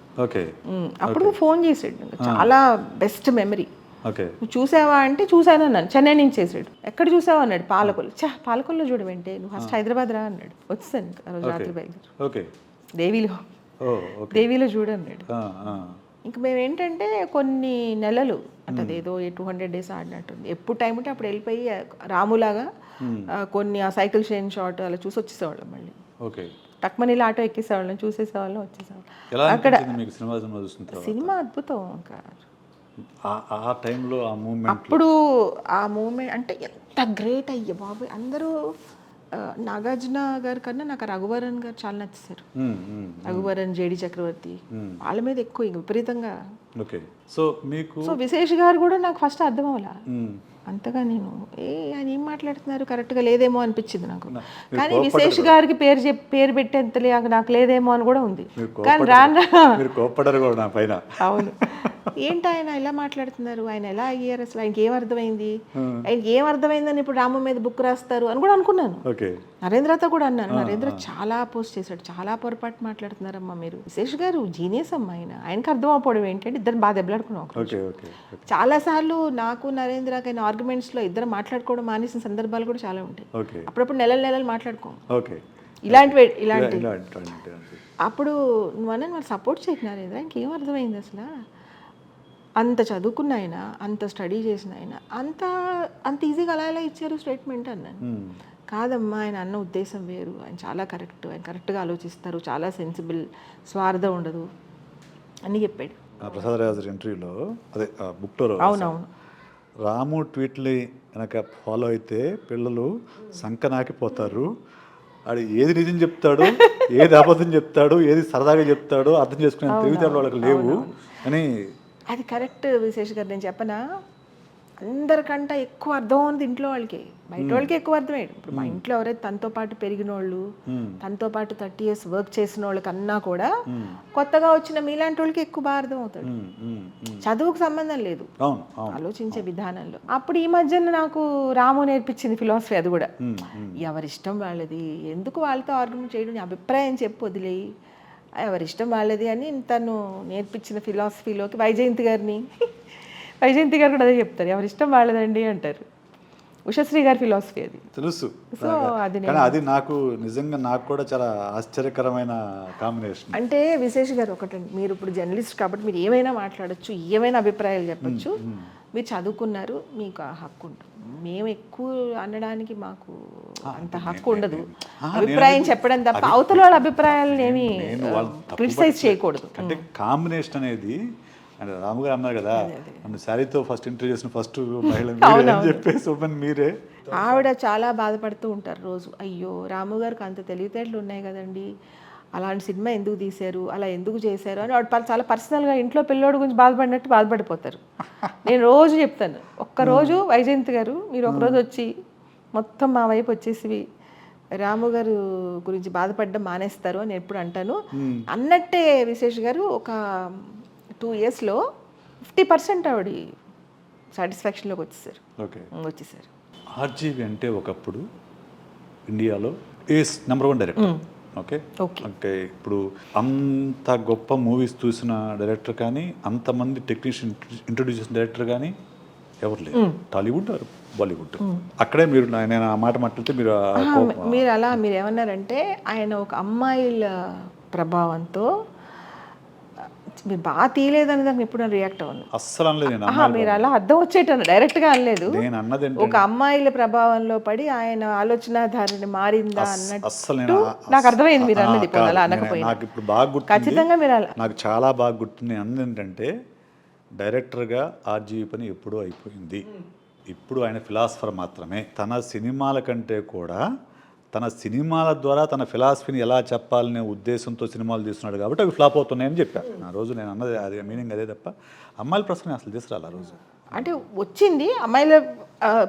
అప్పుడు ఫోన్ చేసాడు, చాలా బెస్ట్ మెమరీ. నువ్వు చూసావా అంటే చూసాను అన్నాను. చెన్నై నుంచి చేసాడు. ఎక్కడ చూసావా అన్నాడు. పాలకొల్లు. పాలకొల్లులో చూడమంటే నువ్వు ఫస్ట్ హైదరాబాద్ రా అన్నాడు. వచ్చేసాను ఆ రోజు రాత్రి బయలుదేరి. దేవిలో చూడన్నాడు. ఇంక మేము ఏంటంటే కొన్ని నెలలు అంటే అదేదో 200 days ఆడినట్టుంది. ఎప్పుడు టైం ఉంటే అప్పుడు వెళ్ళిపోయి రాములాగా కొన్ని ఆ సైకిల్ షైన్ షాట్ అలా చూసి వచ్చేసేవాళ్ళం. మళ్ళీ టక్మనీలో ఆటో ఎక్కేసేవాళ్ళం, చూసేసేవాళ్ళం, వచ్చేసేవాళ్ళం. అక్కడ సినిమా అద్భుతం. ఇంకా అప్పుడు ఆ మూమెంట్ అంటే ఎంత గ్రేట్. అయ్యే బాబు, అందరూ నాగార్జున గారి కన్నా నాకు రఘువరన్ గారు చాలా నచ్చేసారు. రఘువరన్, జేడి చక్రవర్తి, వాళ్ళ మీద ఎక్కువ విపరీతంగా. సో విశేష్ గారు కూడా నాకు ఫస్ట్ అర్థం అవ్వాల. అంతగా నేను ఆయన ఏం మాట్లాడుతున్నారు కరెక్ట్గా లేదేమో అనిపించింది నాకు. కానీ విశేష్ గారికి పేరు పెట్టేంతలే నాకు లేదేమో అని కూడా ఉంది. కానీ అవును, ఏంటి ఆయన ఎలా మాట్లాడుతున్నారు, ఆయన ఎలా అయ్యారు, అసలు ఆయనకి ఏం అర్థమైంది, ఆయనకి ఏం అర్థమైందని ఇప్పుడు రాము మీద బుక్ రాస్తారు అని కూడా అనుకున్నాను. నరేంద్రతో కూడా అన్నాను, నరేంద్ర చాలా పోస్ట్ చేశాడు, చాలా పొరపాటు మాట్లాడుతున్నారమ్మా మీరు. విశేష్ గారు జీనియస్ అమ్మా, ఆయనకి అర్థం అవ్వడం ఏంటంటే ఇద్దరు బాగా దెబ్బలాడుకున్నాం. చాలాసార్లు నాకు నరేంద్రకి ఆయన ఆర్గ్యుమెంట్స్లో ఇద్దరు మాట్లాడుకోవడం మానేసిన సందర్భాలు కూడా చాలా ఉంటాయి. అప్పుడప్పుడు నెలలు మాట్లాడుకోం ఇలాంటి. అప్పుడు నువ్వు మరి సపోర్ట్ చేయకు నరేంద్ర, ఇంకేం అర్థమైంది అసలు, అంత చదువుకున్న ఆయన, అంత స్టడీ చేసిన ఆయన అంత ఈజీగా అలా ఇచ్చారు స్టేట్మెంట్ అన్నాను. కాదమ్మా, ఆయన అన్న ఉద్దేశం వేరు, ఆయన చాలా ఆయన కరెక్ట్గా ఆలోచిస్తారు, చాలా సెన్సిబుల్, స్వార్థం ఉండదు అని చెప్పాడు. ప్రసాద్ రాజు ఇంటర్వ్యూలో అదే బుక్లో అవునవును, రాము ట్వీట్లు కనుక ఫాలో అయితే పిల్లలు సంకనాకిపోతారు, అది ఏది నిజం చెప్తాడు, ఏది అబద్ధం చెప్తాడు, ఏది సరదాగా చెప్తాడు అర్థం చేసుకునే తెలివితేటలు వాళ్ళకి లేవు అని. అది కరెక్ట్ విశేష్ గారు, నేను చెప్పనా, అందరికంటే ఎక్కువ అర్థం ఉంది ఇంట్లో వాళ్ళకి, బయట వాళ్ళకి ఎక్కువ అర్థమయ్యాడు. ఇప్పుడు మా ఇంట్లో ఎవరైతే తనతో పాటు పెరిగిన వాళ్ళు, తనతో పాటు 30 years వర్క్ చేసిన వాళ్ళకన్నా కూడా కొత్తగా వచ్చిన మీలాంటి వాళ్ళకి ఎక్కువ బాగా అర్థం అవుతాడు. చదువుకు సంబంధం లేదు, ఆలోచించే విధానంలో. అప్పుడు ఈ మధ్యన నాకు రాము నేర్పించింది ఫిలాసఫీ, అది కూడా ఎవరిష్టం వాళ్ళది, ఎందుకు వాళ్ళతో ఆర్గ్యుమెంట్ చేయడం, అభిప్రాయం చెప్పి వదిలేయి, ఎవరిష్టం వాళ్ళది అని తను నేర్పించిన ఫిలాసఫీలోకి వైజయంతి గారు కూడా అదే చెప్తారు, ఎవరిష్టం వాళ్ళదండి అంటారు. ఉషశ్రీ గారి ఫిలాసఫీ అది తెలుసు. సో అది నాకు నిజంగా నాకు కూడా చాలా ఆశ్చర్యకరమైన కాంబినేషన్. అంటే విశేష్ గారు ఒకటండి, మీరు ఇప్పుడు జర్నలిస్ట్ కాబట్టి మీరు ఏమైనా మాట్లాడచ్చు, ఏమైనా అభిప్రాయాలు చెప్పచ్చు, మీరు చదువుకున్నారు, మీకు ఆ హక్కు ఉంటుంది. మేము ఎక్కువ అనడానికి మాకు అంత హక్కు ఉండదు, అభిప్రాయం చెప్పడం తప్ప అవతల వాళ్ళ అభిప్రాయాలను ఏమి క్రిటిసైజ్ చేయకూడదు. అంటే కాంబినేషన్ అనేది, అంటే రాము గారు అన్నారు కదా, నన్ను శారీతో ఫస్ట్ ఇంటర్వ్యూ చేసిన ఫస్ట్ మహిళ అని చెప్పేసి మీరే. ఆవిడ చాలా బాధపడుతూ ఉంటారు రోజు, అయ్యో రాము గారికి అంత తెలివితేటలు ఉన్నాయి కదండి, అలాంటి సినిమా ఎందుకు తీశారు, అలా ఎందుకు చేశారు అని ఆవిడ చాలా పర్సనల్గా ఇంట్లో పిల్లోడి గురించి బాధపడినట్టు బాధపడిపోతారు. నేను రోజు చెప్తాను, ఒక్కరోజు వైజయంతి గారు మీరు ఒకరోజు వచ్చి మొత్తం మా వైపు వచ్చేసి రాము గారు గురించి బాధపడడం మానేస్తారు అని ఎప్పుడు అంటాను. అన్నట్టే విశేష్ గారు ఒక 2 yearsలో 50% ఆవిడ సాటిస్ఫాక్షన్లోకి వచ్చేసారు. ఆర్జీవి అంటే ఒకప్పుడు ఇండియాలో నెంబర్ 1 డైరెక్టర్. ఓకే, ఇప్పుడు అంత గొప్ప మూవీస్ చూసిన డైరెక్టర్ కానీ, అంతమంది టెక్నీషియన్ ఇంట్రొడ్యూస్ చేసిన డైరెక్టర్ కానీ ఎవరు లేరు, టాలీవుడ్ బాలీవుడ్. అక్కడే నేను ఆ మాట మాట్లాడితే మీరు ఏమన్నారంటే ఆయన ఒక అమ్మాయిల ప్రభావంతో మీరు బాగా తీయలేదని దాన్ని ఎప్పుడు రియాక్ట్ అవ్వను అస్సలు అనలేదు. మీరు అలా అర్థం వచ్చేటను డైరెక్ట్గా అనలేదు, నేను అన్నది ఒక అమ్మాయిల ప్రభావంలో పడి ఆయన ఆలోచన ధారణ మారిందా అన్నట్టు నాకు అర్థమైంది మీరు అన్నది. అలా అనకపోయినా నాకు ఇప్పుడు బాగా గుర్తు, ఖచ్చితంగా మీరు అలా, నాకు చాలా బాగా గుర్తుంది. అన్నది ఏంటంటే డైరెక్టర్గా ఆర్జీవి పని ఎప్పుడూ అయిపోయింది, ఇప్పుడు ఆయన ఫిలాసఫర్ మాత్రమే. తన సినిమాల కంటే కూడా తన సినిమాల ద్వారా తన ఫిలాసఫీని ఎలా చెప్పాలనే ఉద్దేశంతో సినిమాలు తీస్తున్నాడు కాబట్టి అవి ఫ్లాప్ అవుతున్నాయని చెప్పాను. ఆ రోజు నేను అన్నది అదే మీనింగ్, అదే తప్ప అమ్మాయిల ప్రశ్న అసలు తీసుకురాలి. ఆ రోజు అంటే వచ్చింది అమ్మాయిల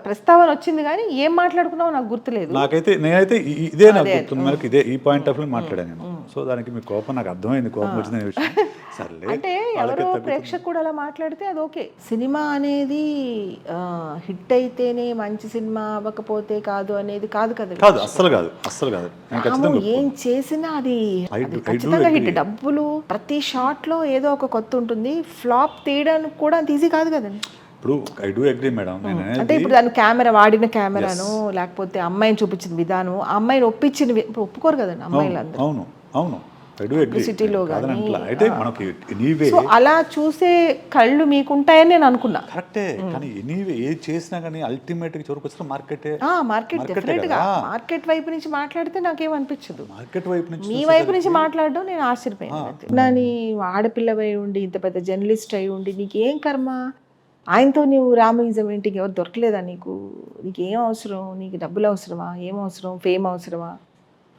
ప్రస్తావన వచ్చింది, కానీ ఏం మాట్లాడుకున్నావో నాకు గుర్తులేదు. నేనైతే ఇదే నాకు గుర్తుంది, మనకి ఇదే ఈ పాయింట్ ఆఫ్ వ్యూ మాట్లాడాను నేను. సో దానికి మీ కోపం నాకు అర్థమైంది, కోపం వచ్చిన విషయం. సర్లే, అంటే ఎవరో ప్రేక్షకుడు అలా మాట్లాడితే అది ఓకే. సినిమా అనేది హిట్ అయితేనే మంచి సినిమా, అవ్వకపోతే కాదు అనేది కాదు కదా. కాదు, అస్సలు కాదు. ఏం చేసినా అది ఖచ్చితంగా హిట్. డబ్బులు ప్రతి షాట్ లో ఏదో ఒక కొత్త ఉంటుంది, ఫ్లాప్ తీయడానికి కూడా అంత ఈజీ కాదు కదండి. ఇప్పుడు ఐ డూ అగ్రీ మేడం. అంటే ఇప్పుడు దాని కెమెరా వాడిన కెమెరాను, లేకపోతే అమ్మాయిని చూపించిన విధానం, అమ్మాయిని ఒప్పించిన ఒప్పుకోరు కదండి అమ్మాయిలు అందరూ. అవును సిటీలో సో అలా చూసే కళ్ళు మీకుంటాయని నేను అనుకున్నా. కరెక్టే, కానీ ఎనీవే ఏది చేసినా కానీ అల్టిమేట్ గా చివరికి వచ్చిన మార్కెట్ డెఫినెట్ గా మార్కెట్ వైపు నుంచి మాట్లాడితే నాకేమనిపించదు. మార్కెట్ వైపు నుంచి మీ వైపు నుంచి మాట్లాడడం నేను ఆశ్చర్యపోయాను. నా నీ ఆడపిల్లవై ఉండి ఇంత పెద్ద జర్నలిస్ట్ అయి ఉండి నీకేం కర్మ, ఆయనతో నువ్వు రామయిజం ఏంటి, ఎవరు దొరకలేదా నీకేం అవసరం, నీకు డబ్బులు అవసరమా, ఏం అవసరం, ఫేమ్ అవసరమా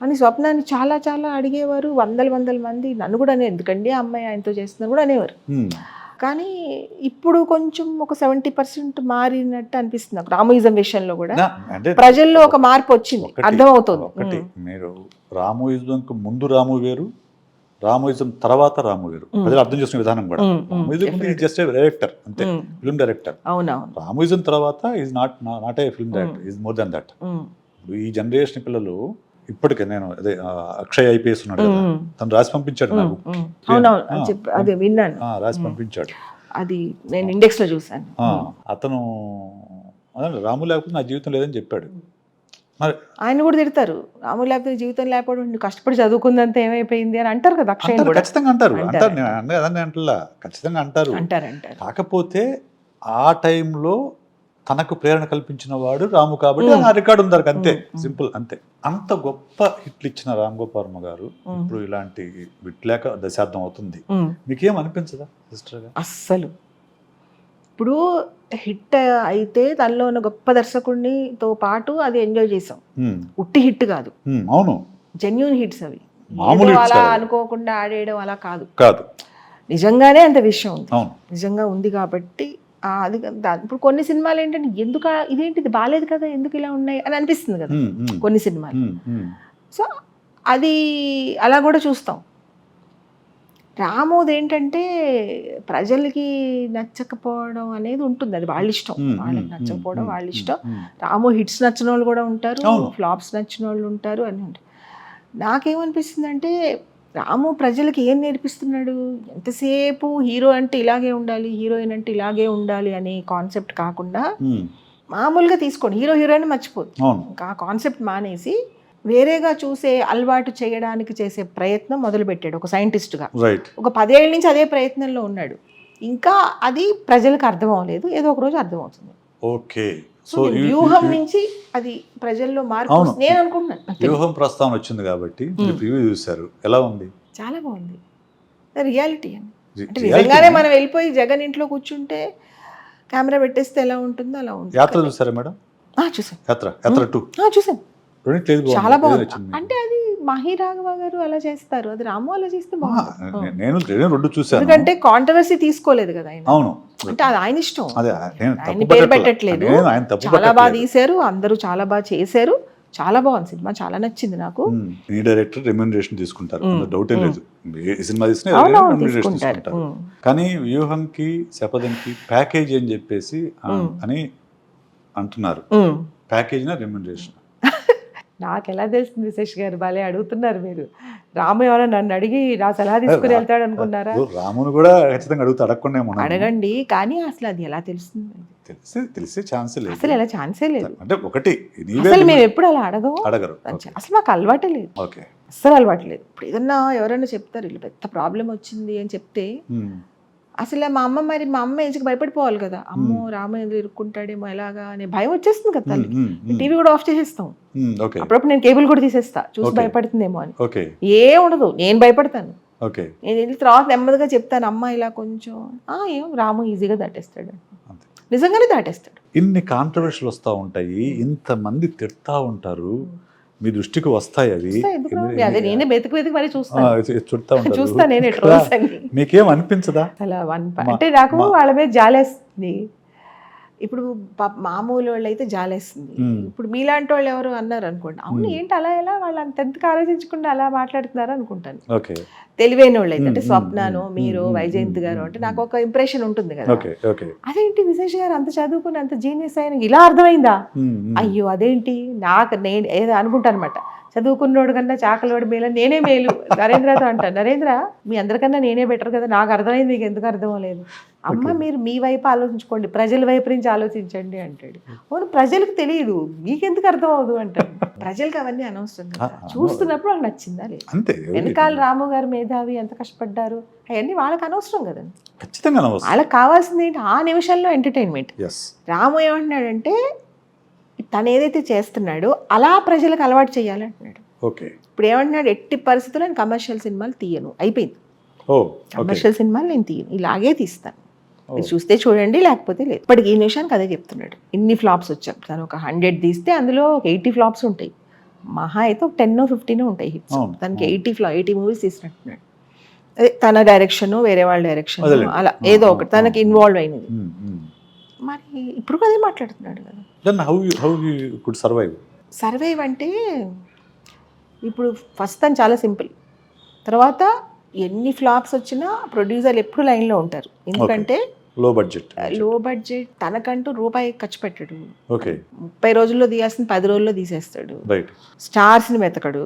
అని స్వప్నాన్ని చాలా చాలా అడిగేవారు. వందల మంది నన్ను కూడా ఎందుకండి అమ్మాయి ఆయనతో చేస్తున్నారు కూడా అనేవారు. కానీ ఇప్పుడు కొంచెం ఒక 70% మారినట్టు అనిపిస్తుంది నాకు రామోయిజం విషయంలో కూడా. అంటే ప్రజల్లో ఒక మార్పు వచ్చింది, అర్థమవుతుంది. ఒకటి మీరు రామోయిజంకు ముందు రాము వేరు, రామోయిజం తర్వాత రాము వేరు. ప్రజలు అర్థం చేసుకునే విధానం కూడా. రామోయిజం జస్ట్ డైరెక్టర్ అంతే, ఫిల్మ్ డైరెక్టర్. అవునవును. రామోయిజం తర్వాత is not a film director, is more than that. ఇప్పుడు ఈ జనరేషన్ పిల్లలు ఇప్పటికే నేను అదే అక్షయ్ ఐపీఎస్ ఉన్నాడు కదా, తను రాసి పంపించాడు నాకు. అదే విన్నాను, రాసి పంపించాడు. అది నేను ఇండెక్స్ లో చూసాను. అతను అదే రాము లేకపోతే నా జీవితం లేదని చెప్పాడు. మరి ఆయన కూడా తిడతారు, రాము లేకపోతే జీవితం లేకపోవడం, నువ్వు కష్టపడి చదువుకుందంతా ఏమైపోయింది అని అంటారు కదా అక్షయ్. ఖచ్చితంగా అంటారు అంటలా, ఖచ్చితంగా అంటారు. కాకపోతే ఆ టైంలో తనకు ప్రేరణ కల్పించిన వాడు రాము కాబట్టి ఆ రికార్డు ఉంది అంతే, సింపుల్ అంతే. అంత గొప్ప హిట్లు ఇచ్చిన రామ్ గోపాల్ వర్మ గారు ఇప్పుడు ఇలాంటి విట్లేక దశాబ్దం అవుతుంది, మీకేం అనిపించదా సిస్టర్ గా? అస్సలు. ఇప్పుడు హిట్ అయితే తనలో ఉన్న గొప్ప దర్శకుడితో పాటు అది ఎంజాయ్ చేసాం. ఉట్టి హిట్ కాదు, అవును, జెన్యూన్ హిట్స్ అవి. అలా అనుకోకుండా ఆడేయడం అలా కాదు, నిజంగానే అంత విషయం ఉంది, నిజంగా ఉంది. కాబట్టి అది ఇప్పుడు కొన్ని సినిమాలు ఏంటంటే ఎందుకు ఇదేంటి, ఇది బాగాలేదు కదా, ఎందుకు ఇలా ఉన్నాయి అని అనిపిస్తుంది కదా కొన్ని సినిమాలు. సో అది అలా కూడా చూస్తాం. రామోది ఏంటంటే ప్రజలకి నచ్చకపోవడం అనేది ఉంటుంది, అది వాళ్ళ ఇష్టం, వాళ్ళకి నచ్చకపోవడం వాళ్ళ ఇష్టం. రాము హిట్స్ నచ్చిన వాళ్ళు కూడా ఉంటారు, ఫ్లాప్స్ నచ్చిన వాళ్ళు ఉంటారు అని ఉంటారు. నాకేమనిపిస్తుంది అంటే రాము ప్రజలకి ఏం నేర్పిస్తున్నాడు, ఎంతసేపు హీరో అంటే ఇలాగే ఉండాలి, హీరోయిన్ అంటే ఇలాగే ఉండాలి అనే కాన్సెప్ట్ కాకుండా మామూలుగా తీసుకోండి, హీరో హీరోయిన్ మర్చిపోదు, ఇంకా ఆ కాన్సెప్ట్ మానేసి వేరేగా చూసే అలవాటు చేయడానికి చేసే ప్రయత్నం మొదలుపెట్టాడు ఒక సైంటిస్ట్గా. ఒక 10 ఏళ్ళ నుంచి అదే ప్రయత్నంలో ఉన్నాడు, ఇంకా అది ప్రజలకు అర్థం అవ్వలేదు, ఏదో ఒక రోజు అర్థం అవుతుంది. ఓకే, సో వ్యూహం నుంచి అది ప్రజల్లో మార్పు నేను అనుకుంటున్నాను. వ్యూహం ప్రస్తావన వచ్చింది కాబట్టి ప్రివ్యూ చూశారు, ఎలా ఉంది? చాలా బాగుంది, రియాలిటీ అని. అంటే నిజంగానే మనం వెళ్ళిపోయి జగన్ ఇంట్లో కూర్చుంటే కెమెరా పెట్టేస్తే ఎలా ఉంటుందో అలా ఉంటుంది. యాత్ర చూసారా మేడం? చూసాను. యాత్ర 2 చూసాను, చాలా బాగుంది. అంటే అది మహి రాఘవ గారు అలా చేస్తారు, అది రాము అలా చేస్తే బాగుంది. నేను 2 చూసాను, ఎందుకంటే కాంట్రవర్సీ తీసుకోలేదు కదా ఆయన. అవును, అంటే అది ఆయన ఇష్టం, ఆయన పేరు పెట్టట్లేదు. చాలా బాగా తీశారు, అందరూ చాలా బాగా చేశారు, చాలా బాగుంది సినిమా, చాలా నచ్చింది నాకు. ఈ డైరెక్టర్ రెమ్యూనరేషన్ తీసుకుంటారు, డౌటే లేదు, ఈ సినిమా రెమ్యూనరేషన్ తీసుకుంటారు. కానీ వ్యూహంకి శపథంకి ప్యాకేజ్ అని చెప్పేసి అని అంటున్నారు, ప్యాకేజ్ నా రెమ్యూనరేషన్? నాకు ఎలా తెలుస్తుంది శశి గారు, భలే అడుగుతున్నారు మీరు. రాము ఎవరో నన్ను అడిగి నా సలహా తీసుకుని వెళ్తాడు అనుకున్నారా? రామును కూడా ఖచ్చితంగా అడుగుతా, అడగకుండా అడగండి, కానీ అసలు అది ఎలా తెలుస్తుంది? తెలిసే ఛాన్స్ లేదు, అసలు ఎలా ఛాన్సే లేదు. అంటే ఒకటి అసలు మేము ఎప్పుడు అలా అడగరు, అసలు మాకు అలవాటే లేదు, అస్సలు అలవాటు లేదు. ఇప్పుడు ఏదన్నా ఎవరైనా చెప్తారు ఇల్లు పెద్ద ప్రాబ్లం వచ్చింది అని చెప్తే అసలు మా అమ్మ ఏజ్కి భయపడిపోవాలి కదా, అమ్మో రామ ఎందుకు ఇరుక్కుంటాడేమో ఎలాగా అనే భయం వచ్చేస్తుంది కదా తల్లికి. టీవీ కూడా ఆఫ్ చేసేస్తాం, అప్పుడప్పుడు నేను కేబుల్ కూడా తీసేస్తా, చూసి భయపడుతుందేమో అని. ఏ ఉండదు, నేను భయపడతాను. నేను వెళ్ళి తర్వాత నెమ్మదిగా చెప్తాను, అమ్మ ఇలా కొంచెం ఏం రాము ఈజీగా దాటేస్తాడు, నిజంగానే దాటేస్తాడు. ఇన్ని కాంట్రవర్షియల్ వస్తూ ఉంటాయి, ఇంతమంది తిడతా ఉంటారు, మీ దృష్టికి వస్తాయి అవి? నేనే వెతికి మరి చూస్తా నేనే ట్రోల్స్ అని. మీకేం అనిపించదా? అలా అంటే నాకు వాళ్ళ మీద జాలేస్తుంది. ఇప్పుడు మామూలు వాళ్ళు అయితే జాలేస్తుంది. ఇప్పుడు మీలాంటి వాళ్ళు ఎవరు అన్నారు అనుకోండి, అవును ఏంటి అలా ఎలా వాళ్ళు అంతెంతకు ఆలోచించకుండా అలా మాట్లాడుతున్నారు అనుకుంటాను. తెలివైన వాళ్ళు అయితే, అంటే స్వప్నాను మీరు వైజయంత్ గారు అంటే నాకు ఒక ఇంప్రెషన్ ఉంటుంది కదా, అదేంటి విశేష్ గారు అంత చదువుకుని అంత జీనియస్ అయిన ఇలా అర్థమైందా, అయ్యో అదేంటి నేను ఏదో అనుకుంటాను అనమాట. చదువుకున్నోడు కన్నా చాకలివాడు మేలు, నేనే మేలు నరేంద్రతో అంటాను, నరేంద్ర మీ అందరికన్నా నేనే బెటర్ కదా, నాకు అర్థమైంది మీకు ఎందుకు అర్థం లేదు. అమ్మ మీరు మీ వైపు ఆలోచించుకోండి, ప్రజల వైపు నుంచి ఆలోచించండి అంటాడు. అవును ప్రజలకు తెలియదు, మీకెందుకు అర్థం అవ్వదు అంటాడు. ప్రజలకు అవన్నీ అనవసరం కదా, చూస్తున్నప్పుడు నాకు నచ్చిందా లేదు. వెనకాల రాము గారు మేధావి ఎంత కష్టపడ్డారు అవన్నీ వాళ్ళకి అనవసరం కదండి, వాళ్ళకి కావాల్సింది ఏంటి ఆ నిమిషంలో ఎంటర్టైన్మెంట్. రాము ఏమంటున్నాడంటే తను ఏదైతే చేస్తున్నాడో అలా ప్రజలకు అలవాటు చేయాలంటున్నాడు. ఇప్పుడు ఏమంటున్నాడు, ఎట్టి పరిస్థితుల్లో నేను కమర్షియల్ సినిమాలు తీయను, అయిపోయింది, కమర్షియల్ సినిమాలు నేను తీయను, ఇలాగే తీస్తాను, మీరు చూస్తే చూడండి లేకపోతే లేదు. ఇప్పటికి ఈ నిమిషానికి అదే చెప్తున్నాడు. ఇన్ని ఫ్లాప్స్ వచ్చాం, తను ఒక 100 తీస్తే అందులో ఒక 80 ఫ్లాప్స్ ఉంటాయి, మహా అయితే ఒక 10-15 ఉంటాయి హిట్స్. తనకి 80 మూవీస్ తీసినట్టున్నాడు. అదే తన డైరెక్షన్ వేరే వాళ్ళ డైరెక్షన్ అదేలేండి. అలా ఏదో ఒకటి తనకి ఇన్వాల్వ్ అయినది. మరి ఇప్పుడు అదే మాట్లాడుతున్నాడు కదా. Then how you could survive? Survive అంటే ఇప్పుడు ఫస్ట్ తను చాలా సింపుల్, తర్వాత ఎన్ని ఫ్లాప్స్ వచ్చినా ప్రొడ్యూసర్లు ఎప్పుడు లైన్లో ఉంటారు. ఎందుకంటే లో బడ్జెట్, తనకంటూ రూపాయి ఖర్చు పెట్టడు. ఓకే, 30 రోజుల్లో తీయాల్సిన 10 రోజుల్లో తీసేస్తాడు. రైట్. స్టార్స్ని వెతకడు.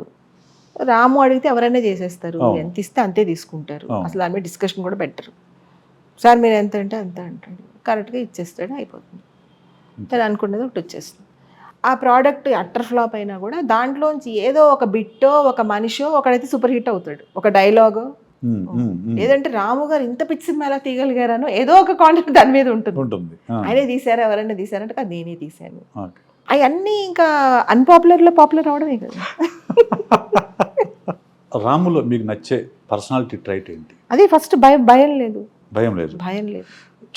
రాము అడిగితే ఎవరైనా చేసేస్తారు, అవును. ఎంత ఇస్తే అంతే తీసుకుంటారు, అవును. అసలు దాని మీద డిస్కషన్ కూడా పెట్టరు. సార్ మీరు ఎంత అంటే అంత అంటాడు, కరెక్ట్గా ఇచ్చేస్తాడు, అయిపోతుంది. తను అనుకున్నది ఒకటి వచ్చేస్తుంది. ఆ ప్రోడక్ట్ అట్టర్ ఫ్లాప్ అయినా కూడా దాంట్లోంచి ఏదో ఒక బిట్టో ఒక మనిషో ఒకడైతే సూపర్ హిట్ అవుతాడు, ఒక డైలాగో. లేదంటే రాము గారు ఇంత పిచ్చి సినిమా ఎలా తీయగలిగారనో ఏదో ఒక కాంటెంట్ దాని మీద ఉంటుంది. ఆయనే తీశారా ఎవరైనా తీశారంటే అది నేనే తీశాను. అవన్నీ ఇంకా అన్పాపులర్లో పాపులర్ అవడమే కదా. రాములో మీకు నచ్చే పర్సనాలిటీ ట్రైట్ ఏంటి? అది ఫస్ట్ భయం లేదు. భయం లేదు.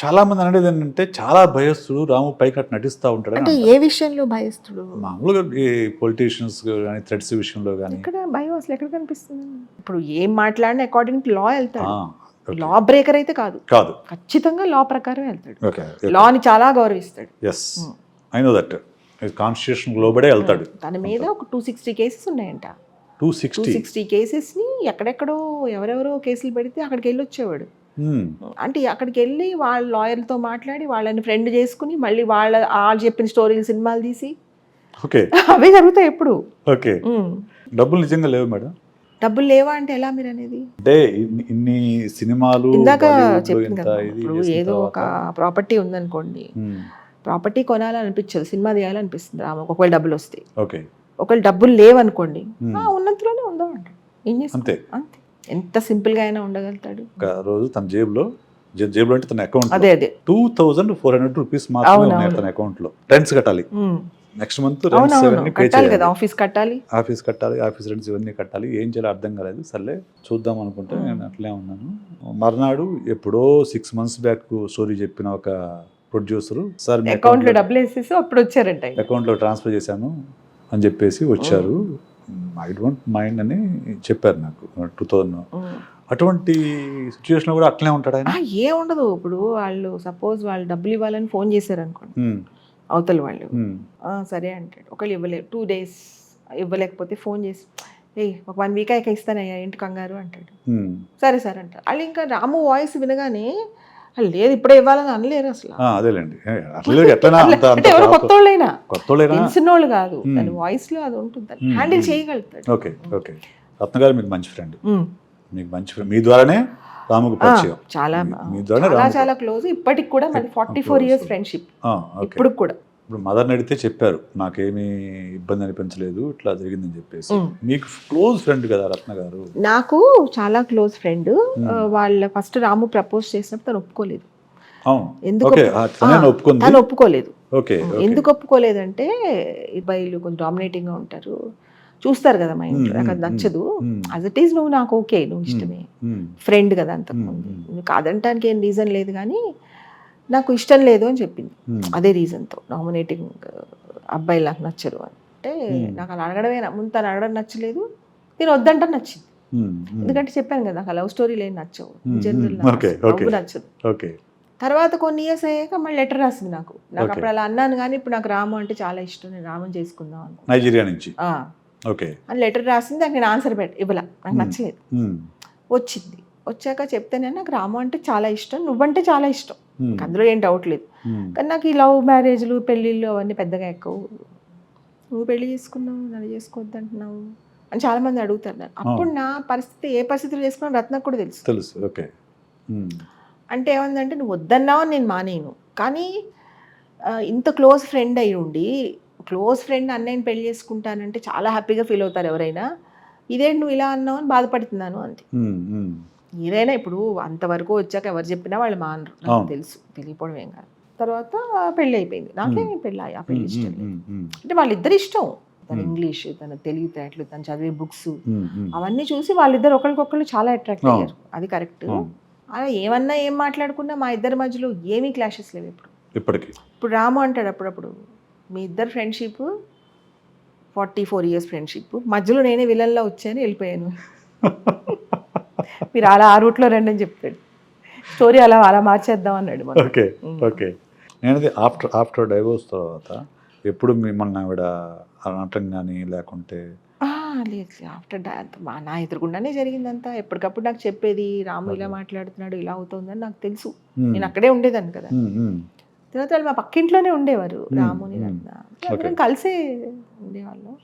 చాలా మంది అనేది ఏంటంటే చాలా భయస్తుడు రాము, పైకి అట్లా నటిస్తూ ఉంటాడు. అంటే ఏ విషయంలో భయస్తుడు? మామూలుగా ఈ పొలిటీషియన్స్ కానీ థ్రెడ్స్ విషయంలో కానీ. ఇక్కడ భయం అసలు ఎక్కడ కనిపిస్తుంది? ఇప్పుడు ఏం మాట్లాడినా అకార్డింగ్ టు లా వెళ్తాడు. లా బ్రేకర్ అయితే కాదు, ఖచ్చితంగా లా ప్రకారం వెళ్తాడు. లాని చాలా గౌరవిస్తాడు. I know that. కాన్స్టిట్యూషన్ లోబడే వెళ్తాడు. తన మీద ఒక 260 కేసెస్ ఉన్నాయంట. 260 కేసెస్ని ఎక్కడెక్కడో ఎవరెవరో కేసులు పెడితే అక్కడికి వెళ్ళి వచ్చేవాడు. అంటే అక్కడికి వెళ్ళి వాళ్ళ లాయర్లతో మాట్లాడి వాళ్ళని ఫ్రెండ్ చేసుకుని మళ్ళీ వాళ్ళు చెప్పిన స్టోరీలు సినిమాలు తీసి అవే జరుగుతాయి ఎప్పుడు. డబ్బులు నిజంగా లేవు మేడం? డబ్బులు లేవా అంటే ఎలా మీరు అనేది? అంటే ఇన్ని సినిమాలు ఇందాక చెప్పింది కదా, ఇప్పుడు ఏదో ఒక ప్రాపర్టీ ఉందనుకోండి, ప్రాపర్టీ కొనాలనిపించదు, సినిమా తీయాలనిపిస్తుంది రామకు, ఒకవేళ డబ్బులు వస్తాయి. ఒకవేళ డబ్బులు లేవనుకోండి, ఉన్నంతలోనే ఉందాం అంట. ఏం చేస్తాం? అంతే. ఎంత సింపుల్ గా అయినా ఉండగలుగుతాడు. రోజు తన జేబులో అంటే తన అకౌంట్ అదే 2400 రూపీస్ మాత్రమే ఉన్నాయి తన అకౌంట్ లో. రెంట్స్ కట్టాలి, నెక్స్ట్ మంత్ కట్టాలి కదా, ఆఫీస్ కట్టాలి, ఆఫీస్ రెంట్స్ ఇవన్నీ కట్టాలి. ఏం చేయాలో అర్థం కాలేదు. సర్లే చూద్దాం అనుకుంటే నేను అట్లే ఉన్నాను. మర్నాడు ఎప్పుడో 6 months బ్యాక్ స్టోరీ చెప్పిన ఒక ప్రొడ్యూసర్, సార్ మీ అకౌంట్ లో డబ్బులు వేసేసి అప్పుడు వచ్చారంట, అకౌంట్ లో ట్రాన్స్ఫర్ చేశాను అని చెప్పేసి వచ్చారు. ఐ డోంట్ మైండ్ అని చెప్పారు నాకు 2000. అటువంటి సిచ్యువేషన్ కూడా అట్లే ఉంటాడు ఆయన? ఏ ఉండదు. ఇప్పుడు వాళ్ళు సపోజ్ వాళ్ళు డబ్బులు ఇవ్వాలని ఫోన్ చేశారు అనుకోండి, అవతల వాళ్ళు సరే అంటాడు. ఒకళ్ళు ఇవ్వలేరు, 2 days ఇవ్వలేకపోతే ఫోన్ చేసి ఒక 1 week అయ్యాక ఇస్తానయ్యా ఏంటి కంగారు అంటాడు. సరే సార్ అంటారు. వాళ్ళు ఇంకా రాము వాయిస్ వినగానే లేదు ఇప్పుడే ఇవ్వాలని అనలేరు అసలు. అదేలేండి, ఎవరు కొత్తోళ్ళైనా తెలిసిన వాళ్ళు కాదు, దాని వాయిస్ లో అది ఉంటుంది, హ్యాండిల్ చేయగలుగుతాడు. ఓకే. రత్న గారు మీకు మంచి ఫ్రెండ్, మీ ద్వారానే రాముకు పరిచయం, చాలా క్లోజ్. ఇప్పటికి కూడా మరి 44 years ఫ్రెండ్షిప్. ఇప్పుడు కూడా ఇప్పుడు మదర్ని అడిగితే చెప్పారు నాకేమీ ఇబ్బంది అనిపించలేదు, ఇట్లా జరిగిందని చెప్పేసి. మీకు క్లోజ్ ఫ్రెండ్ కదా రత్న గారు? నాకు చాలా క్లోజ్ ఫ్రెండ్. వాళ్ళ ఫస్ట్ రాము ప్రపోజ్ చేసినప్పుడు తను ఒప్పుకోలేదు. తను ఒప్పుకోలేదు. ఎందుకు ఒప్పుకోలేదంటే అబ్బాయిలు కొంచెం డామినేటింగ్ గా ఉంటారు, చూస్తారు కదా మా ఇంట్లో, నాకు అది నచ్చదు. యాజ్ ఇట్ ఈస్ నువ్వు నాకు ఓకే, నువ్వు ఇష్టమే, ఫ్రెండ్ కదా అంతకుముందు, నువ్వు కాదంటానికి ఏం రీజన్ లేదు, కానీ నాకు ఇష్టం లేదు అని చెప్పింది. అదే రీజన్తో నామినేటింగ్ అబ్బాయిలు నాకు నచ్చరు అంటే, నాకు అలా అడగడమే ముందు తను అడగడం నచ్చలేదు, నేను వద్దంటే నచ్చింది. ఎందుకంటే చెప్పాను కదా నాకు లవ్ స్టోరీలు ఏం నచ్చవు, జనరల్ నచ్చదు. తర్వాత కొన్ని ఇయర్స్ అయ్యాక మళ్ళీ లెటర్ రాసింది నాకు అప్పుడు అలా అన్నాను, కానీ ఇప్పుడు నాకు రాము అంటే చాలా ఇష్టం, నేను రామని చేసుకుందాం అనుకో, నైజీరియా నుంచి అని లెటర్ రాసింది. దానికి నేను ఆన్సర్ ఇవ్వలా, నాకు నచ్చలేదు. వచ్చింది, వచ్చాక చెప్తేనే నాకు రాము అంటే చాలా ఇష్టం, నువ్వంటే చాలా ఇష్టం, అందులో ఏం డౌట్ లేదు, కానీ నాకు ఈ లవ్ మ్యారేజ్లు పెళ్ళిళ్ళు అవన్నీ పెద్దగా ఎక్కువ, నువ్వు పెళ్లి చేసుకున్నావు నన్ను చేసుకోవద్దు అంటున్నావు అని చాలా మంది అడుగుతారు నన్ను. అప్పుడు నా పరిస్థితి ఏ పరిస్థితులు చేసుకున్నా రత్నకు కూడా తెలుసు. అంటే ఏమందంటే నువ్వు వద్దన్నావు అని నేను మానేను, కానీ ఇంత క్లోజ్ ఫ్రెండ్ అయి ఉండి క్లోజ్ ఫ్రెండ్ అన్నయ్యని పెళ్లి చేసుకుంటానంటే చాలా హ్యాపీగా ఫీల్ అవుతారు ఎవరైనా, ఇదేంటి నువ్వు ఇలా అన్నావు అని బాధపడుతున్నాను అంతే. ఏదైనా ఇప్పుడు అంతవరకు వచ్చాక ఎవరు చెప్పినా వాళ్ళు మానరు, నాకు తెలుసు, తెలియపోవడం ఏం కాదు. తర్వాత పెళ్ళి అయిపోయింది, నాకేం పెళ్ళి ఆ పెళ్ళి ఇష్టం లేదు. అంటే వాళ్ళిద్దరు ఇష్టం, తన ఇంగ్లీష్, తన తెలివితేటలు, తను చదివే బుక్స్ అవన్నీ చూసి వాళ్ళిద్దరు ఒకరికొకరు చాలా అట్రాక్ట్ అయ్యారు, అది కరెక్ట్. అలా ఏమన్నా ఏం మాట్లాడుకున్నా మా ఇద్దరి మధ్యలో ఏమీ క్లాషెస్ లేవు ఇప్పటికి. ఇప్పుడు రాము అంటాడు అప్పుడప్పుడు, మీ ఇద్దరు ఫ్రెండ్షిప్ 44 years ఫ్రెండ్షిప్, మధ్యలో నేనే విలన్లా వచ్చాను వెళ్ళిపోయాను. మీరు అలా ఆ రూట్లో రండి అని చెప్తాడు. స్టోరీ అలా అలా మార్చేద్దాం అన్నాడు మొన్న. Okay okay. నేను ఆఫ్టర్ డైవోర్స్ తర్వాత ఎప్పుడు మిమ్మల్ని ఆవిడ అనటం కానీ లేకుంటే లేదు ఆఫ్టర్ నా ఎదురుగుండానే జరిగిందంతా. ఎప్పటికప్పుడు నాకు చెప్పేది, రాము ఇలా మాట్లాడుతున్నాడు, ఇలా అవుతుందని నాకు తెలుసు. నేను అక్కడే ఉండేదాన్ని కదా. తర్వాత వాళ్ళు మా పక్కింట్లోనే ఉండేవారు, రాముని రత్న. అందరం కలిసే ఉండేవాళ్ళం.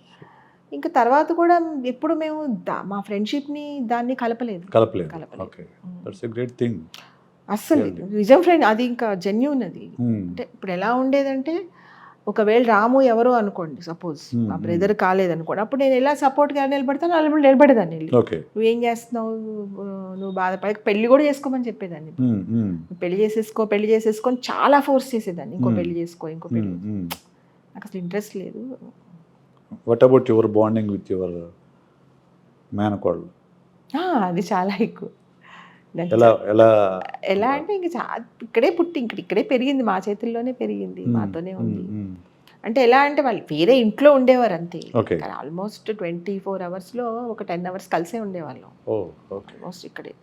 ఇంకా తర్వాత కూడా ఎప్పుడు మేము మా ఫ్రెండ్షిప్ని దాన్ని కలపలేదు. అస్సలు నిజం ఫ్రెండ్, అది ఇంకా జెన్యూన్ అది. అంటే ఇప్పుడు ఎలా ఉండేదంటే, ఒకవేళ రాము ఎవరో అనుకోండి, సపోజ్ మా బ్రదర్ కాలేదనుకోండి, అప్పుడు నేను ఎలా సపోర్ట్గా నిలబడతాను, వాళ్ళు నిలబడేదాన్ని. నువ్వేం చేస్తున్నావు, నువ్వు బాధపడ, పెళ్లి కూడా చేసుకోమని చెప్పేదాన్ని. పెళ్లి చేసేసుకొని చాలా ఫోర్స్ చేసేదాన్ని, ఇంకో పెళ్లి చేసుకో, ఇంకో పెళ్లి. నాకు అసలు ఇంట్రెస్ట్ లేదు. What about your bonding with your మేనకోడలు? అది చాలా ఎక్కువ. ఎలా అంటే ఇంక ఇక్కడే పుట్టి ఇక్కడే పెరిగింది, మా చేతుల్లోనే పెరిగింది, మాతోనే ఉంది. అంటే ఎలా అంటే వాళ్ళు వేరే ఇంట్లో ఉండేవారు అంతే. ఆల్మోస్ట్ 24 అవర్స్లో ఒక 10 అవర్స్ కలిసే ఉండేవాళ్ళం ఆల్మోస్ట్ ఇక్కడే.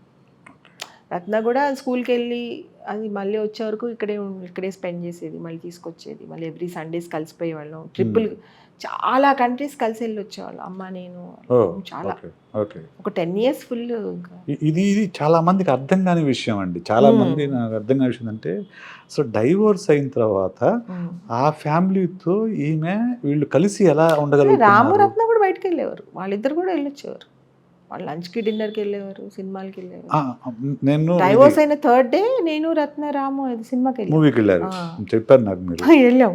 రత్న కూడా స్కూల్కి వెళ్ళి అది మళ్ళీ వచ్చే వరకు ఇక్కడే స్పెండ్ చేసేది, మళ్ళీ తీసుకొచ్చేది. మళ్ళీ ఎవ్రీ సండేస్ కలిసిపోయేవాళ్ళం. ట్రిప్పులు చాలా కంట్రీస్ కలిసి వెళ్ళి వచ్చేవాళ్ళం, అమ్మ నేను. చాలా ఒక 10 years ఫుల్. ఇది చాలా మందికి అర్థం కాని విషయం అండి. చాలా మంది నాకు అర్థం కాని విషయం అంటే, సో డైవోర్స్ అయిన తర్వాత ఆ ఫ్యామిలీతో వీళ్ళు కలిసి ఎలా ఉండగలరు? రాము రత్న కూడా బయటకు వెళ్ళేవారు, వాళ్ళిద్దరు కూడా వెళ్ళొచ్చేవారు. వాళ్ళు లంచ్కి, డిన్నర్కి వెళ్ళేవారు, సినిమాలకి వెళ్ళేవారు. నేను డైవోర్స్ అయిన థర్డ్ డే నేను రత్న రాము సినిమాకి మూవీకి వెళ్ళారు, చెప్పారు నాకు మీరు. వెళ్ళాం.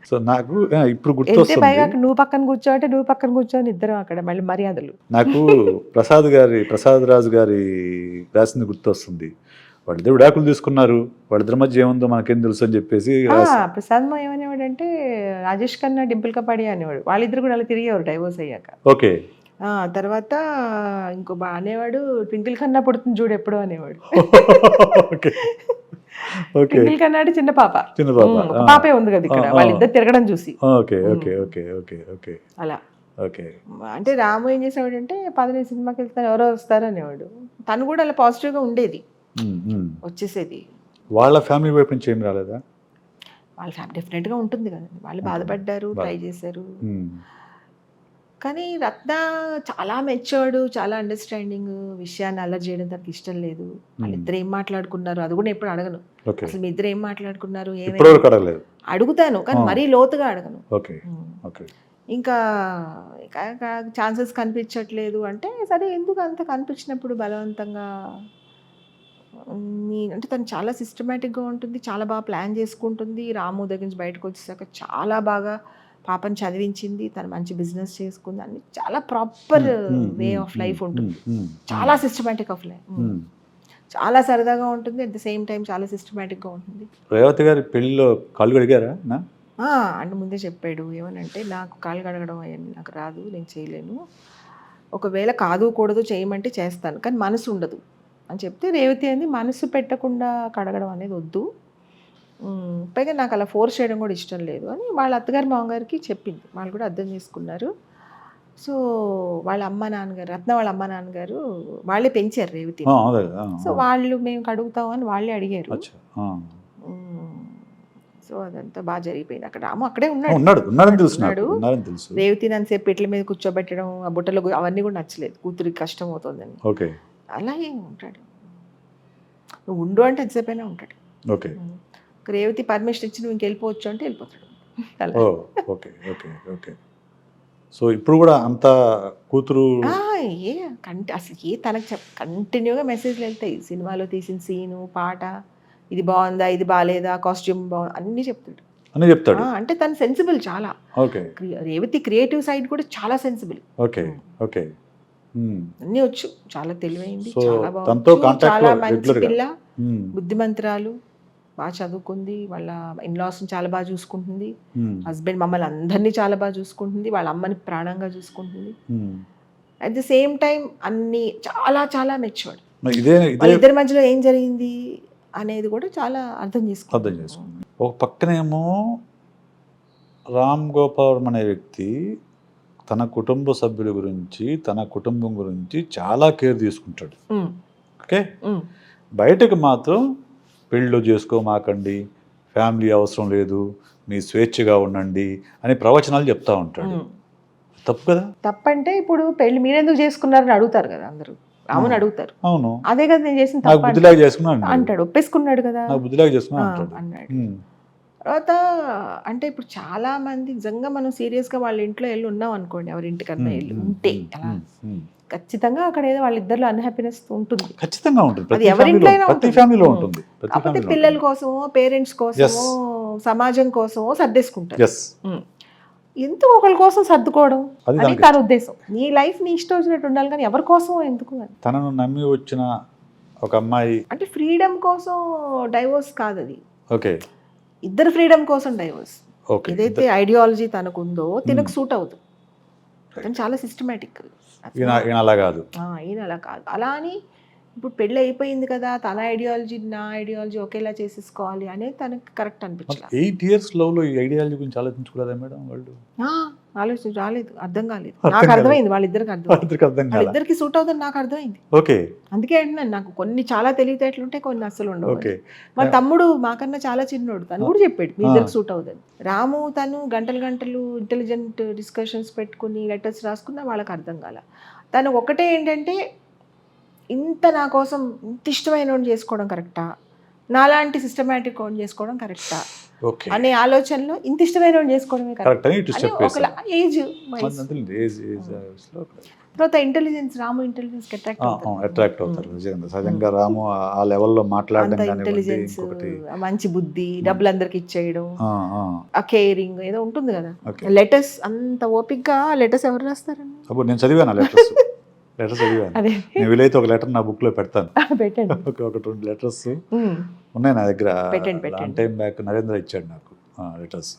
సో నాకు ఇప్పుడు గుర్తొస్తుంది, పైగా నువ్వు పక్కన కూర్చోంటే నువ్వు పక్కన కూర్చొని ఇద్దరం అక్కడ మళ్ళీ మర్యాదలు. నాకు ప్రసాద్ రాజు గారి రాసింది గుర్తొస్తుంది. వాళ్ళిద్దరు విడాకులు తీసుకున్నారు, వాళ్ళిద్దరి మధ్య ఏముందో మనకేం తెలుసు అని చెప్పేసి. ప్రసాద్ ఏమనేవాడు అంటే, రాజేష్ ఖన్నా డింపుల్ కపాడియా అనేవాడు. వాళ్ళిద్దరు కూడా అలా తిరిగేవారు డైవోర్స్ అయ్యాక. ఓకే. తర్వాత ఇంకో అనేవాడు, ట్వింకిల్ ఖన్నా పుడుతుంది చూడు ఎప్పుడో అనేవాడు. ట్వింకిల్ ఖన్నా అంటే చిన్న పాప పాపే ఉంది కదా ఇక్కడ, వాళ్ళిద్దరు తిరగడం చూసి. అలా అంటే రాము ఏం చేసేవాడు అంటే, 10 సినిమాకి వెళ్తాను, ఎవరో వస్తారు అనేవాడు. తను కూడా అలా పాజిటివ్గా ఉండేది, వచ్చేసేది. వాళ్ళ ఫ్యామిలీ వైపు నుంచి ఏం రాలేదా? వాళ్ళ ఫ్యామిలీ డెఫినెట్గా ఉంటుంది కదండి, వాళ్ళు బాధపడ్డారు, ట్రై చేశారు. కానీ రత్న చాలా మెచ్యూర్డ్, చాలా అండర్స్టాండింగ్. విషయాన్ని అల్లరి చేయడం తనకి ఇష్టం లేదు. వాళ్ళిద్దరు ఏం మాట్లాడుకున్నారు అది కూడా ఎప్పుడు అడగను. అసలు మీ ఇద్దరు ఏం మాట్లాడుకున్నారు అడుగుతాను, కానీ మరీ లోతుగా అడగను. ఇంకా ఛాన్సెస్ కనిపించట్లేదు అంటే, సరే ఎందుకు అంత కనిపించినప్పుడు బలవంతంగా అంటే తను చాలా సిస్టమేటిక్గా ఉంటుంది, చాలా బాగా ప్లాన్ చేసుకుంటుంది. రాము దగ్గర నుంచి బయటకు వచ్చేసాక చాలా బాగా పాపని చదివించింది, తను మంచి బిజినెస్ చేసుకుంది, అన్ని చాలా ప్రాపర్ వే ఆఫ్ లైఫ్ ఉంటుంది, చాలా సిస్టమేటిక్ ఆఫ్ లైఫ్, చాలా సరదాగా ఉంటుంది, అట్ ద సేమ్ టైం చాలా సిస్టమేటిక్గా ఉంటుంది. రేవతి గారి పెళ్ళిలో కాళ్ళు కడిగారా? అంటే ముందే చెప్పాడు, ఏమనంటే నాకు కాళ్ళు కడగడం అవన్నీ నాకు రాదు, నేను చేయలేను, ఒకవేళ కాదు కూడదు చేయమంటే చేస్తాను, కానీ మనసు ఉండదు అని చెప్తే, రేవతి అనేది మనసు పెట్టకుండా కడగడం అనేది వద్దు, పైగా నాకు అలా ఫోర్స్ చేయడం కూడా ఇష్టం లేదు అని వాళ్ళ అత్తగారు మామగారికి చెప్పింది. వాళ్ళు కూడా అర్థం చేసుకున్నారు. సో వాళ్ళ అమ్మ నాన్నగారు, రత్న వాళ్ళ అమ్మ నాన్నగారు వాళ్ళే పెంచారు రేవతి. సో వాళ్ళు మేము కడుగుతాం అని వాళ్ళే అడిగారు. సో అదంతా బాగా జరిగిపోయింది. అక్కడ రాము అక్కడే ఉన్నాడు. రేవతి నన్ను పెట్ల మీద కూర్చోబెట్టడం, ఆ బుట్టలు అవన్నీ కూడా నచ్చలేదు, కూతురికి కష్టం అవుతుందని. అలాగే ఉంటాడు, నువ్వు ఉండు అంటే ఎంతసేపైనా ఉంటాడు. రేవతి పర్మిషన్ ఇచ్చి నువ్వు ఇంకెళ్ళిపోవచ్చు అంటే వెళ్ళిపోతాడు. సో ఇప్పుడు కూడా అంత కూతురు అసలు తనకు కంటిన్యూగా మెసేజ్లు వెళ్తాయి. సినిమాలో తీసిన సీను, పాట, ఇది బాగుందా, ఇది బాగాలేదా, కాస్ట్యూమ్ బాగుంది, అన్నీ చెప్తాడు. అంటే తను సెన్సిబుల్ చాలా. రేవతి క్రియేటివ్ సైడ్ కూడా చాలా సెన్సిబుల్. అన్నీ వచ్చు, చాలా తెలివైంది, చాలా బాగుంది, చాలా మంచి పిల్ల, బుద్ధిమంతురాలు, బాగా చదువుకుంది, వాళ్ళ ఇన్లాస్ని చాలా బాగా చూసుకుంటుంది, హస్బెండ్ మమ్మల్ని అందరినీ చాలా బాగా చూసుకుంటుంది, వాళ్ళ అమ్మని ప్రాణంగా చూసుకుంటుంది. అట్ ద సేమ్ టైం అన్ని చాలా చాలా మెచ్యూర్డ్. ఇద్దరి మధ్యలో ఏం జరిగింది అనేది కూడా చాలా అర్థం చేసుకుంటుంది. ఒక పక్కనేమో రామ్ గోపాల్ అనే వ్యక్తి తన కుటుంబ సభ్యుల గురించి, తన కుటుంబం గురించి చాలా కేర్ తీసుకుంటాడు. ఓకే, బయటకు మాత్రం పెళ్ళిళ్ళు చేసుకోమాకండి, ఫ్యామిలీ అవసరం లేదు, మీ స్వేచ్ఛగా ఉండండి అని ప్రవచనాలు చెప్తా ఉంటాడు. తప్పు కదా? తప్పంటే ఇప్పుడు పెళ్లి మీరెందుకు చేసుకున్నారని అడుగుతారు కదా అందరూ, రాముని అడుగుతారు. అవును, అదే కదా నేను చేసిన నాకు తప్పు బుద్ధిలాగా చేసుకున్నాను అంటాడు, ఒప్పేసుకున్నాడు కదా నాకు బుద్ధిలాగా చేసుకున్నాను అంటాడు. అన్నాడు. తర్వాత అంటే ఇప్పుడు చాలా మంది నిజంగా మనం సీరియస్ గా వాళ్ళ ఇంట్లో వెళ్ళి ఉన్నాం అనుకోండి, ఎవరి ఇంటికన్నా వెళ్ళి ఉంటే అలా ఖచ్చితంగా అక్కడ ఏదో వాళ్ళిద్దరిలో అన్హ్యాపీనెస్ ఉంటుంది, ఖచ్చితంగా ఉంటుంది, అది ఎవరింట్లో అయినా ప్రతి ఫ్యామిలీలో ఉంటుంది. కాకపోతే పిల్లల కోసమో పేరెంట్స్ కోసమో సమాజం కోసమో సర్దేసుకుంటారు. ఎందుకు ఒకరి కోసం సర్దుకోవడం అని తన ఉద్దేశం. నీ లైఫ్ నీ ఇష్టం వచ్చినట్టు ఉండాలి కానీ ఎవరి కోసం ఎందుకు అని. తనను నమ్మి వచ్చిన ఒక అమ్మాయి అంటే ఫ్రీడమ్ కోసం డైవోర్స్ కాదు అది. ఓకే, ఇద్దరు ఫ్రీడమ్ కోసం డైవోర్స్. ఓకే, ఏదైతే ఐడియాలజీ తనకుందో తినకు సూట్ అవుతుంది, తను చాలా సిస్టమేటిక్. ఈయన అలా కాదు, ఈయన అలా కాదు. అలా అని ఇప్పుడు పెళ్ళి అయిపోయింది కదా తన ఐడియాలజీ నా ఐడియాలజీ ఒకేలా చేసేసుకోవాలి అనేది తనకి కరెక్ట్ అనిపించలేదు. 8 years లవ్లో ఈ ఐడియాలజీ గురించి ఆలోచించుకోలేదా మేడం వాళ్ళు? ఆలోచన రాలేదు, అర్థం కాలేదు. నాకు అర్థమైంది వాళ్ళిద్దరికి అర్థం, వాళ్ళిద్దరికి సూట్ అవుతుంది నాకు అర్థమైంది. ఓకే, అందుకే అంటున్నాను నాకు కొన్ని చాలా తెలివితేటలు ఉంటాయి, కొన్ని అసలు ఉండవు. మా తమ్ముడు మాకన్నా చాలా చిన్నోడు, తను కూడా చెప్పాడు మీ ఇద్దరికి సూట్ అవుతుంది. రాము తను గంటలు గంటలు ఇంటెలిజెంట్ డిస్కషన్స్ పెట్టుకుని లెటర్స్ రాసుకున్నా వాళ్ళకి అర్థం కాల. తను ఒకటే ఏంటంటే ఇంత నా కోసం ఇంత ఇష్టమైన వాడిని చేసుకోవడం కరెక్టా, నాలాంటి సిస్టమేటిక్ వాడిని చేసుకోవడం కరెక్టా అనే ఆలోచనలో ఇంత ఇష్టమైన వాడిని చేసుకోవడమే కరెక్ట్. ఏజ్ తర్వాత ఇంటెలిజెన్స్, రాము ఇంటెలిజెన్స్ అట్రాక్ట్ అవుతారు. సహజంగా రాము ఆ లెవెల్లో మాట్లాడడం, ఇంటెలిజెన్స్, మంచి బుద్ధి, డబ్బులు అందరికి ఇచ్చేయడం, ఆ కేరింగ్ ఏదో ఉంటుంది కదా. లెటర్స్ అంత ఓపిక్గా లెటర్స్ ఎవరు రాస్తారండి? నేను చదివాను లెటర్స్ చదివాను. నేను వీలైతే ఒక లెటర్ నా బుక్ లో పెడతాను. ఒక 2 letters ఉన్నాయి నా దగ్గర. టైం బ్యాక్ నరేంద్ర ఇచ్చాడు నాకు లెటర్స్.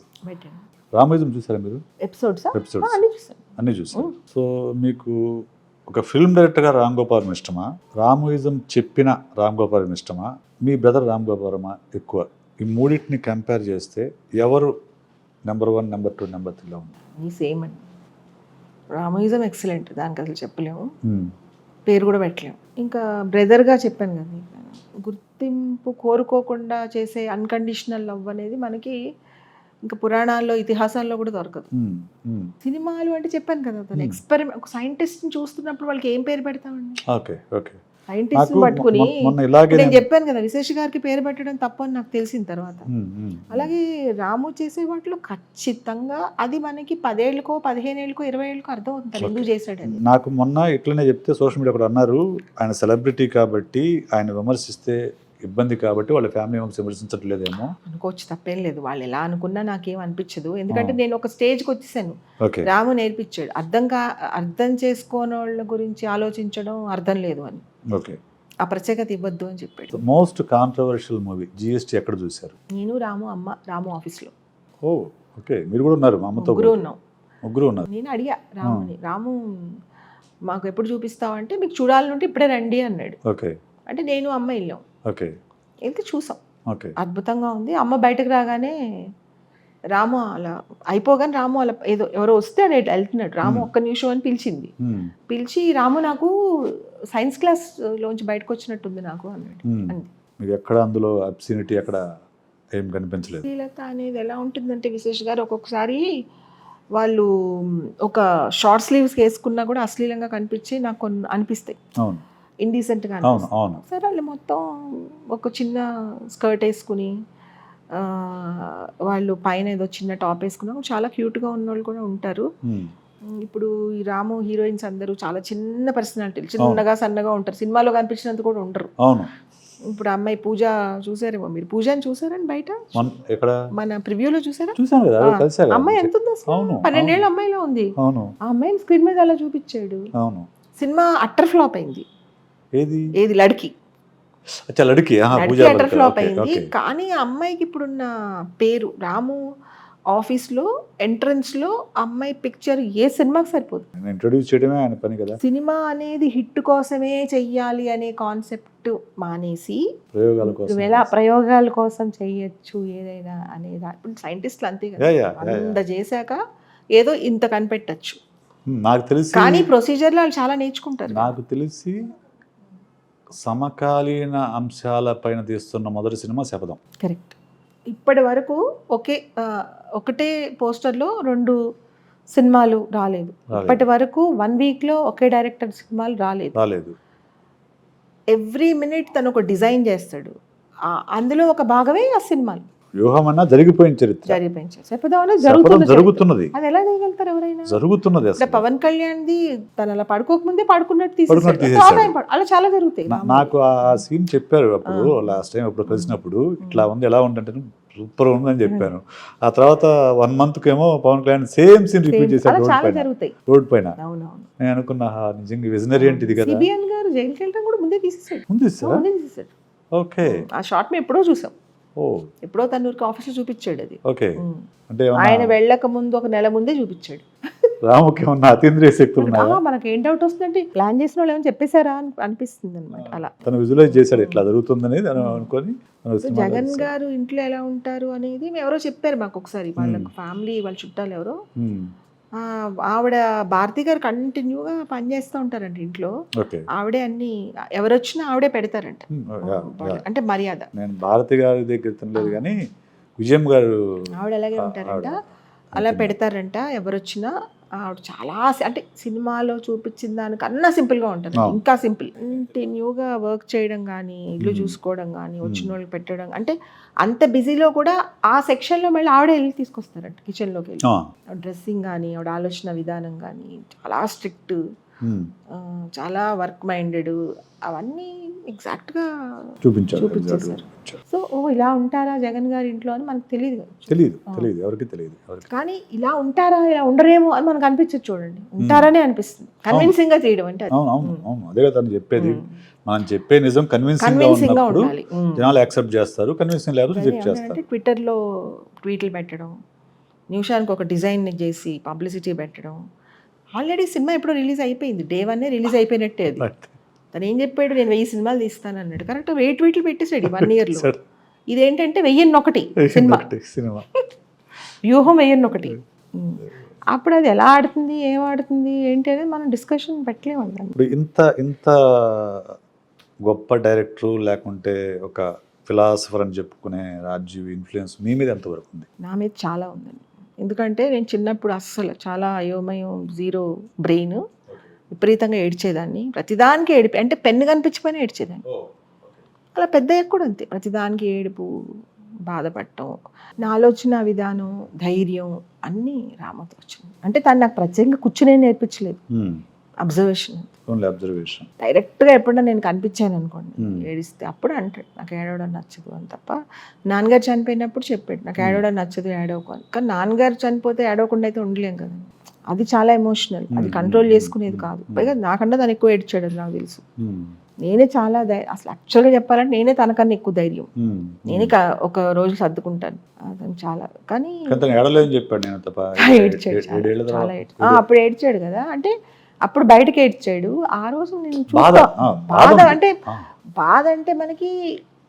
రామోయిజం చూసారా మీరు? ఎపిసోడ్స్ అన్ని చూసారు. సో మీకు ఒక ఫిల్మ్ డైరెక్టర్గా రామ్ గోపాల్ ఇష్టమా, రామోయిజం చెప్పిన రామ్ గోపాల్ ఇష్టమా, మీ బ్రదర్ రామ్ గోపాలమా ఎక్కువ? ఈ మూడింటిని కంపేర్ చేస్తే ఎవరు నెంబర్ 1, నెంబర్ 2, నెంబర్ 3లో ఉంది? సేమ్ అండి. రామోయిజం ఎక్సలెంట్, దానికి అసలు చెప్పలేము, పేరు కూడా పెట్టలేము. ఇంకా బ్రదర్గా చెప్పాను కదా, గుర్తింపు కోరుకోకుండా చేసే అన్కండిషనల్ లవ్ అనేది మనకి ఇంకా పురాణాల్లో ఇతిహాసాల్లో కూడా దొరకదు. సినిమాలు అంటే చెప్పాను కదా, తను ఎక్స్పెరిమెంట్. ఒక సైంటిస్ట్ని చూస్తున్నప్పుడు వాళ్ళకి ఏం పేరు పెడతామండి? సైంటిస్ట్ పట్టుకుని నేను చెప్పాను కదా విశేష్ గారికి పేరు పెట్టడం తప్పు అని నాకు తెలిసిన తర్వాత. అలాగే రాము చేసే వాటిలో ఖచ్చితంగా అది మనకి 10 ఏళ్ళకో 15 ఏళ్ళకో 20 ఏళ్ళకో అర్థం అవుతుంది ఎందుకు చేశాడని. నాకు మొన్న ఇట్లనే చెప్తే సోషల్ మీడియా కూడా అన్నారు, ఆయన సెలబ్రిటీ కాబట్టి ఆయన విమర్శిస్తే ఇబ్బంది కాబట్టి వాళ్ళ ఫ్యామిలీ మెంబర్స్ విమర్శించట్లేదేమో అనుకోవచ్చు, తప్పేం లేదు. వాళ్ళు ఎలా అనుకున్నా నాకేం అనిపించదు, ఎందుకంటే నేను ఒక స్టేజ్కి వచ్చేసాను. రాము నేర్పించాడు, అర్థం చేసుకోని వాళ్ళ గురించి ఆలోచించడం అర్థం లేదు అని, ఆ ప్రత్యేకత ఇవ్వద్దు అని చెప్పాడు. మోస్ట్ కాంట్రవర్షియల్ మూవీ GST ఎక్కడ చూశారు? నేను, రాము, అమ్మ, రాము ఆఫీస్లో. ఓకే, మీరు కూడా ఉన్నారు? మా అమ్మతో ముగ్గురు ఉన్నారు. నేను అడిగా రాముని, రాము మాకు ఎప్పుడు చూపిస్తావంటే మీకు చూడాలంటే ఇప్పుడే రండి అన్నాడు. అంటే నేను అమ్మ వెళ్ళాం, వెళ్తే చూసాం, అద్భుతంగా ఉంది. అమ్మ బయటకు రాగానే రాము అలా అయిపోగానే రాము అలా ఏదో ఎవరో వస్తే అని వెళ్తున్నాడు, రాము ఒక్క నిమిషం అని పిలిచింది. పిలిచి రాము నాకు సైన్స్ క్లాస్ లోంచి బయటకు వచ్చినట్టుంది నాకు అన్నాడు. మీకు ఎక్కడ అందులో అబ్సినిటీ ఎక్కడ ఏం కనిపించలేదు. శ్రీలత అనేది ఎలా ఉంటుందంటే విశేష్ గారు ఒక్కొక్కసారి వాళ్ళు ఒక షార్ట్ స్లీవ్స్ వేసుకున్నా కూడా అశ్లీలంగా కనిపించి నాకు కొన్ని అనిపిస్తాయి, ఇండీసెంట్గా అనిపిస్తాయి. సరే వాళ్ళు మొత్తం ఒక చిన్న స్కర్ట్ వేసుకుని వాళ్ళు పైన ఏదో చిన్న టాప్ వేసుకున్నా చాలా క్యూట్గా ఉన్న వాళ్ళు కూడా ఉంటారు. ఇప్పుడు ఈ రాము హీరోయిన్స్ అందరూ చాలా చిన్న పర్సనాలిటీలు, చిన్నగా సన్నగా ఉంటారు, సినిమాలో కనిపించినంత కూడా ఉండరు. ఇప్పుడు అమ్మాయి పూజ చూసారేమో మీరు, పూజని చూసారని బయట మన ప్రివ్యూలో చూసారా? అమ్మాయి ఎంత ఉంది అసలు, 12 ఏళ్ళ అమ్మాయిలో ఉంది. ఆ అమ్మాయిని స్క్రీన్ మీద అలా చూపించాడు. సినిమా అట్టర్ ఫ్లాప్ అయింది. ఏది లడ్కి అట్టర్ ఫ్లాప్ అయింది. కానీ ఆ అమ్మాయికి ఇప్పుడున్న పేరు, రాము ఆఫీస్లో ఎంట్రన్స్ లో అమ్మాయి పిక్చర్ ఏ సినిమాకి సరిపోదు. ఇంట్రొడ్యూస్ చేయడమే ఆయన పని కదా. సినిమా అనేది హిట్ కోసమే చెయ్యాలి అనే కాన్సెప్ట్ మానేసి ప్రయోగాల కోసం చెయ్యొచ్చు ఏదైనా అనేది. ఇప్పుడు సైంటిస్టులు అంతే కదా, అంత చేశాక ఏదో ఇంత కనిపెట్టచ్చు. నాకు తెలిసి కానీ ప్రొసీజర్లో వాళ్ళు చాలా నేర్చుకుంటారు. నాకు తెలిసి సమకాలీన అంశాలపైన తీస్తున్న మొదటి సినిమా శపథం. కరెక్ట్. ఇప్పటి వరకు ఒకటే పోస్టర్లో 2 సినిమాలు రాలేదు. ఇప్పటి వరకు 1 వీక్లో ఒకే డైరెక్టర్ సినిమాలు రాలేదు. ఎవ్రీ మినిట్ తను ఒక డిజైన్ చేస్తాడు. అందులో ఒక భాగమే ఆ సినిమాలు. వ్యూహం అన్నా జరిగిపోయిన చరిత్ర. శపథం జరుగుతున్నది. అది ఎలా చేయగలుగుతారు ఎవరైనా? జరుగుతున్నది. పవన్ కళ్యాణ్ది తను అలా పడుకోకముందే పడుకున్నట్టు తీసేసాడు. అలా చాలా జరుగుతాయి. నాకు ఆ సీన్ చెప్పారు అప్పుడు, లాస్ట్ టైం అప్పుడు కలిసినప్పుడు, ఇట్లా ఉంది, ఎలా ఉందంటే సూపర్ ఉందని చెప్పాను. ఆ తర్వాత 1 month కేమో Pawan Kalyan same scene repeat చేశాడు రోడ్ పైన. నేను అనుకున్నా నిజంగా విజనరీ అంటే ఇది కదా. సిబిఎన్ గారు జైలుకి వెళ్ళడం కూడా ముందే తీసేసాడు. ఓకే. ఆ షార్ట్ మేము ఎప్పుడో చూసాం. ఎప్పుడో తన్నూరుకి ఆఫీస్ లో చూపించాడు అది. ఓకే. అంటే ఆయన వెళ్ళక ముందు 1 నెల ముందే చూపించాడు. రాముకి ఏమన్నా అతీంద్రియ శక్తులు ఉన్నాయా? మనకి ఏం డౌట్ వస్తుందంటే ప్లాన్ చేసిన వాళ్ళు ఏమైనా చెప్పేశారా అని అనిపిస్తుంది అనమాట. అలా తను విజువలైజ్ చేశాడు ఇట్లా జరుగుతుందని అనుకొని. జగన్ గారు ఇంట్లో ఎలా ఉంటారు అనేది ఎవరో చెప్పారు మాకు ఒకసారి. వాళ్ళ ఫ్యామిలీ, వాళ్ళ చుట్టాలు ఎవరో, ఆవిడ భారతి గారు కంటిన్యూగా పనిచేస్తూ ఉంటారంట ఇంట్లో. ఆవిడే అన్ని ఎవరు వచ్చినా ఆవిడే పెడతారంట. అంటే మర్యాద. నేను భారతి గారి దగ్గర తినలేదు కానీ విజయం గారు ఆవిడ అలాగే ఉంటారంట, అలా పెడతారంట. ఎవరు వచ్చినా ఆవిడ చాలా అంటే సినిమాలో చూపించిన దానికన్నా సింపుల్గా ఉంటుంది. ఇంకా సింపుల్. కంటిన్యూగా వర్క్ చేయడం కానీ, ఇల్లు చూసుకోవడం కానీ, వచ్చిన వాళ్ళకి పెట్టడం, అంటే అంత బిజీలో కూడా ఆ సెక్షన్లో మళ్ళీ ఆవిడే వెళ్ళి తీసుకొస్తారంట కిచెన్లోకి వెళ్ళి. డ్రెస్సింగ్ కానీ, ఆవిడ ఆలోచన విధానం కానీ చాలా స్ట్రిక్ట్, చాలా వర్క్ మైండెడ్, అవన్నీ ఎగ్జాక్ట్గా చూపించేసారు. సో ఇలా ఉంటారా జగన్ గారి ఇంట్లో అని మనకు తెలియదు, ఎవరికి తెలియదు. కానీ ఇలా ఉంటారా, ఇలా ఉండరేమో అని మనకు అనిపించదు. చూడండి, ఉంటారనే అనిపిస్తుంది. కన్విన్సింగ్ గా చేయడం అంటే అదే కదా తను చెప్పేది. మనం చెప్పే నిజం కన్విన్సింగ్ గా ఉండాలి. జనాలు యాక్సెప్ట్ చేస్తారు, కన్విన్సింగ్ లేకపోతే రిజెక్ట్ చేస్తారు. ట్విట్టర్లో ట్వీట్లు పెట్టడం, నిమిషానికి ఒక డిజైన్ చేసి పబ్లిసిటీ పెట్టడం. ఆల్రెడీ సినిమా ఎప్పుడో రిలీజ్ అయిపోయింది. Day 1 రిలీజ్ అయిపోయినట్టే అది. తను ఏం చెప్పాడు, నేను 1000 సినిమాలు తీస్తాను అన్నాడు. కరెక్ట్ 8 ట్వీట్లు పెట్టేసాడు 1 yearలో. ఇదేంటంటే 1001 సినిమా వ్యూహం 1001. అప్పుడు అది ఎలా ఆడుతుంది, ఏం ఆడుతుంది ఏంటి అనేది మనం డిస్కషన్ పెట్టలేము. ఇప్పుడు ఇంత గొప్ప డైరెక్టర్ లేకుంటే ఒక ఫిలాసఫర్ అని చెప్పుకునే రాజీవ్ ఇన్ఫ్లుయెన్స్ మీ మీద ఎంతవరకు ఉంది? నా మీద చాలా ఉందండి. ఎందుకంటే నేను చిన్నప్పుడు అస్సలు చాలా అయోమయం, జీరో బ్రెయిన్, విపరీతంగా ఏడ్చేదాన్ని. ప్రతిదానికి ఏడిపి, అంటే పెన్ను కనిపించిపోయినా ఏడ్చేదాన్ని. అలా పెద్దయ్య కూడా అంతే, ప్రతిదానికి ఏడుపు, బాధపడటం. నా ఆలోచన విధానం, ధైర్యం అన్నీ రామతో వచ్చింది. అంటే తను నాకు ప్రత్యేకంగా కూర్చునే నేర్పించలేదు, అబ్జర్వేషన్. డైరెక్ట్గా ఎప్పుడన్నా నేను కనిపించాను అనుకోండి ఏడిస్తే, అప్పుడు అంటాడు నాకు ఏడవడం నచ్చదు అని. తప్ప నాన్నగారు చనిపోయినప్పుడు చెప్పాడు నాకు ఏడవడం నచ్చదు, ఏడవకు అని. కానీ నాన్నగారు చనిపోతే ఏడవకుండా అయితే ఉండలేం కదండి. అది చాలా ఎమోషనల్, అది కంట్రోల్ చేసుకునేది కాదు. పైగా నాకన్నా తను ఎక్కువ ఏడ్చాడు, నాకు తెలుసు. నేనే చాలా అసలు యాక్చువల్గా చెప్పాలంటే నేనే తనకన్నా ఎక్కువ ధైర్యం. నేనే ఒక రోజు సర్దుకుంటాను. అతను చాలా, కానీ ఏడ్చాడు చాలా. అప్పుడు ఏడ్చాడు కదా, అంటే అప్పుడు బయటకి ఏడ్చాడు. ఆ రోజు నేను చూస్తా బాధ, అంటే బాధ అంటే మనకి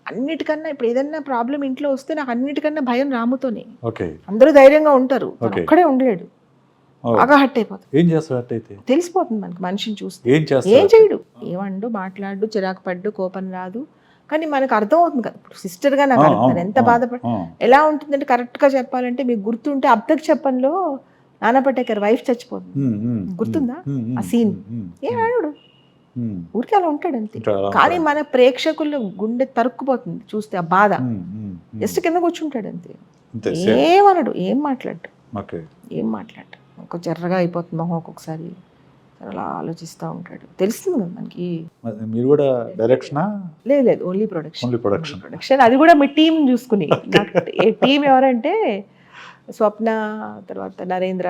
అన్నిటికన్నా ఇప్పుడు ఏదన్నా ప్రాబ్లం ఇంట్లో వస్తే నాకు అన్నిటికన్నా భయం రాముతోనే. అందరూ ధైర్యంగా ఉంటారు, ఒక్కడే ఉండలేడు, బాగా హట్ అయిపోతుంది. ఏం చేస్తాడు? అయితే తెలిసిపోతుంది మనకి, మనిషిని చూస్తే. ఏం చేయడు, ఏమండు, మాట్లాడు, చిరాకు పడ్డు, కోపం రాదు. కానీ మనకు అర్థం అవుతుంది కదా, ఇప్పుడు సిస్టర్గా నాకు అర్థం ఎంత బాధపడి ఎలా ఉంటుందంటే, కరెక్ట్గా చెప్పాలంటే మీకు గుర్తుంటే అబ్దక్ చెప్పన్లో నానా పటేకర్ వైఫ్ చచ్చిపోతుంది, గుర్తుందా ఆ సీన్? ఏడు ఊరికి అలా ఉంటాడు అంతే. కానీ మన ప్రేక్షకులు గుండె తరుక్కుపోతుంది చూస్తే ఆ బాధ. జస్ట్ కింద కూర్చుంటాడు అంతే, ఏమనడు, ఏం మాట్లాడు, ఒక జర్రగా అయిపోతుంది మొహం ఒక్కొక్కసారి. అలా ఆలోచిస్తూ ఉంటాడు, తెలుస్తుంది కదా మనకి. మీరు కూడా డైరెక్షనా? లేదు, ఓన్లీ ప్రొడక్షన్. అది కూడా మీ టీం చూసుకుని. టీం ఎవరంటే స్వప్న, తర్వాత నరేంద్ర,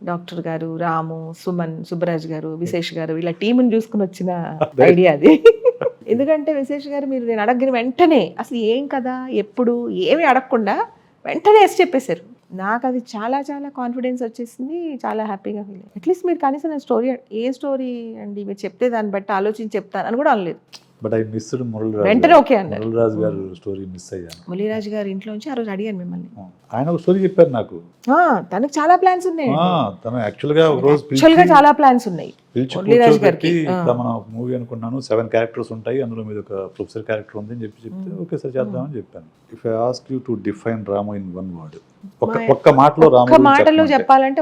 డాక్టర్ గారు, రాము, సుమన్, సుబ్బరాజ్ గారు, విశేష్ గారు, ఇలా టీంని చూసుకుని వచ్చిన ఐడియా అది. ఎందుకంటే విశేష్ గారు మీరు నేను అడగని వెంటనే అసలు ఏం కదా, ఎప్పుడు ఏమీ అడగకుండా వెంటనే ఎస్ చెప్పేశారు. నాకు అది చాలా చాలా కాన్ఫిడెన్స్ వచ్చేసింది, చాలా హ్యాపీగా ఫీల్ అయ్యాను. అట్లీస్ట్ మీరు కనీసం నా స్టోరీ, ఏ స్టోరీ అండి మీరు చెప్తే దాన్ని బట్టి ఆలోచించి చెప్తాను అని కూడా అనలేదు. బట్ ఐ మిస్డ్ మురళీరాజు వెంటనే ఓకే అన్నారు. మురళీరాజు గారు స్టోరీ మిస్ అయ్యాను. మురళీరాజు గారి ఇంట్లోంచి ఆ రోజు అడిగాను మిమ్మల్ని. ఆయన ఒక స్టోరీ చెప్పారు నాకు. తనకు చాలా ప్లాన్స్ ఉన్నాయి. తను యాక్చువల్గా ఒక రోజు యాక్చువల్గా చాలా ప్లాన్స్ ఉన్నాయి పిలిచి మురళీరాజు గారికి. ఇట్లా మన మూవీ అనుకున్నాను, 7 క్యారెక్టర్స్ ఉంటాయి, అందులో మీద ఒక ప్రొఫెసర్ క్యారెక్టర్ ఉంది అని చెప్తే ఓకే సార్ చేద్దామని చెప్పాను. If I ask you to define Ramu in one word, ఒక్క మాటలో రాము ఒక్క మాటలో చెప్పాలంటే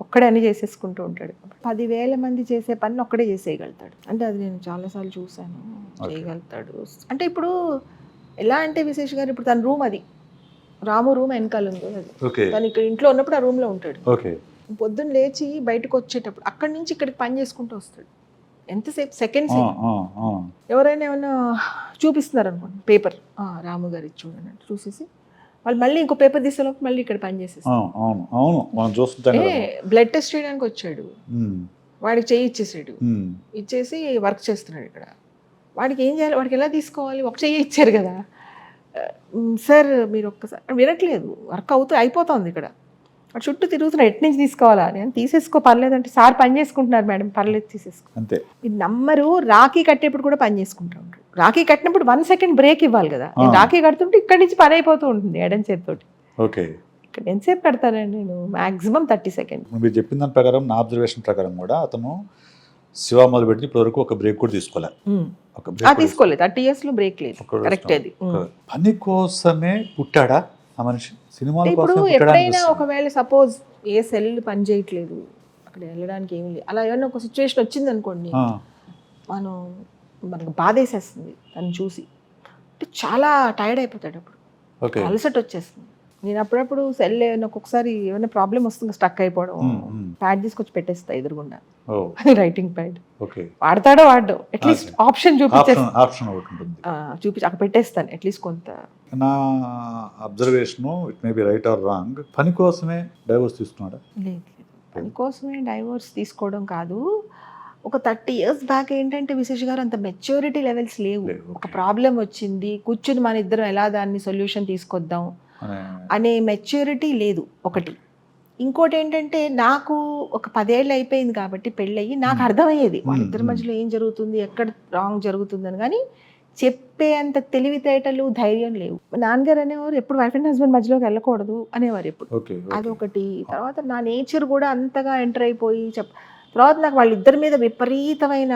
ఒక్కడే అన్ని చేసేసుకుంటూ ఉంటాడు. 10,000 మంది చేసే పని ఒక్కడే చేసేయగలుగుతాడు. అంటే అది నేను చాలాసార్లు చూశాను, చేయగలుగుతాడు. అంటే ఇప్పుడు ఎలా అంటే విశేష్ గారు, ఇప్పుడు తన రూమ్ అది రాము రూమ్ వెనకాల ఉంది అది. తను ఇక్కడ ఇంట్లో ఉన్నప్పుడు ఆ రూమ్ లో ఉంటాడు. పొద్దున్న లేచి బయటకు వచ్చేటప్పుడు అక్కడి నుంచి ఇక్కడికి పని చేసుకుంటూ వస్తాడు. ఎంతసేపు సెకండ్స్. ఎవరైనా ఏమైనా చూపిస్తున్నారు అనుకోండి పేపర్, రాము గారు ఇది చూడండి అంటే చూసేసి వాళ్ళు మళ్ళీ ఇంకో పేపర్ తీసేలోపు మళ్ళీ ఇక్కడ పని చేసేస్తారు. బ్లడ్ టెస్ట్ చేయడానికి వచ్చాడు, వాడికి చెయ్యి ఇచ్చేసాడు, ఇచ్చేసి వర్క్ చేస్తున్నాడు ఇక్కడ. వాడికి ఏం చేయాలి, వాడికి ఎలా తీసుకోవాలి, ఒక చెయ్యి ఇచ్చారు కదా సార్ మీరు ఒక్కసారి వినట్లేదు, వర్క్ అయిపోతుంది ఇక్కడ. వాడు చుట్టూ తిరుగుతున్నాడు, ఎటు నుంచి తీసుకోవాలా, నేను తీసేసుకో పర్లేదంటే సార్ పని చేసుకుంటున్నారు మేడం పర్లేదు తీసేసుకో అంతే. మీరు నమ్మరు, రాఖీ కట్టేప్పుడు కూడా పని చేసుకుంటూ ఉంటాడు. రాఖీ కట్టినప్పుడు 1 సెకండ్ బ్రేక్ ఇవ్వాలి కదా, నేను రాఖీ కడుతుంటే ఇక్కడి నుంచి పని అయిపోతూ ఉంటుంది ఎడం చేతితోటి. ఇక్కడ ఎంతసేపు కడతానండి నేను, మాక్సిమం 30 సెకండ్. మీరు చెప్పిన దాని ప్రకారం, నా అబ్జర్వేషన్ ప్రకారం కూడా అతను శివ మొదలు పెట్టి ఇప్పటి వరకు ఒక బ్రేక్ కూడా తీసుకోలేదు. 30 years లో బ్రేక్ లేదు. కరెక్ట్. అది పని కోసమే పుట్టాడా ఆ మనిషి, సినిమాల ఇప్పుడు ఎప్పుడైనా ఒకవేళ సపోజ్ ఏ సెల్ పని చేయట్లేదు, అక్కడ వెళ్ళడానికి ఏమి లేదు, అలా ఏమైనా ఒక సిచ్యువేషన్ వచ్చింది అనుకోండి, మనకు బాధేసేస్తుంది తను చూసి. అంటే చాలా టైర్డ్ అయిపోతాడు అప్పుడు, అలసట వచ్చేస్తుంది. నేను అప్పుడప్పుడు సెల్ ఒక్కొక్కసారి ఏమైనా ప్రాబ్లం వస్తుంది, స్టక్ అయిపోవడం, ప్యాడ్ తీసుకొచ్చి పెట్టేస్తా ఎదురుగుండా, రైటింగ్ ప్యాడ్. వాడతాడో వాడో అట్లీస్ట్ ఆప్షన్ చూపించి అక్కడ పెట్టేస్తాను అట్లీస్ట్ కొంత. నా observation, it may be right are wrong, పని కోసమే డైవోర్స్ తీసుకున్నాడా? లేదు, పని కోసమే డైవోర్స్ తీసుకోవడం కాదు. ఒక 30 years బ్యాక్ ఏంటంటే విశేష్ గారు అంత మెచ్యూరిటీ లెవెల్స్ లేవు. ఒక ప్రాబ్లం వచ్చింది, కూర్చుని మన ఇద్దరం ఎలా దాన్ని సొల్యూషన్ తీసుకొద్దాం అనే మెచ్యూరిటీ లేదు ఒకటి. ఇంకోటి ఏంటంటే నాకు ఒక 10 ఏళ్ళు అయిపోయింది కాబట్టి పెళ్ళయ్యి, నాకు అర్థమయ్యేది వాళ్ళిద్దరి మధ్యలో ఏం జరుగుతుంది, ఎక్కడ రాంగ్ జరుగుతుందని. కానీ చెప్పే అంత తెలివితేటలు, ధైర్యం లేవు. నాన్నగారు అనేవారు ఎప్పుడు వైఫ్ అండ్ హస్బెండ్ మధ్యలోకి వెళ్ళకూడదు అనేవారు ఎప్పుడు. అదొకటి. తర్వాత నా నేచర్ కూడా అంతగా ఎంటర్ అయిపోయి తర్వాత నాకు వాళ్ళిద్దరి మీద విపరీతమైన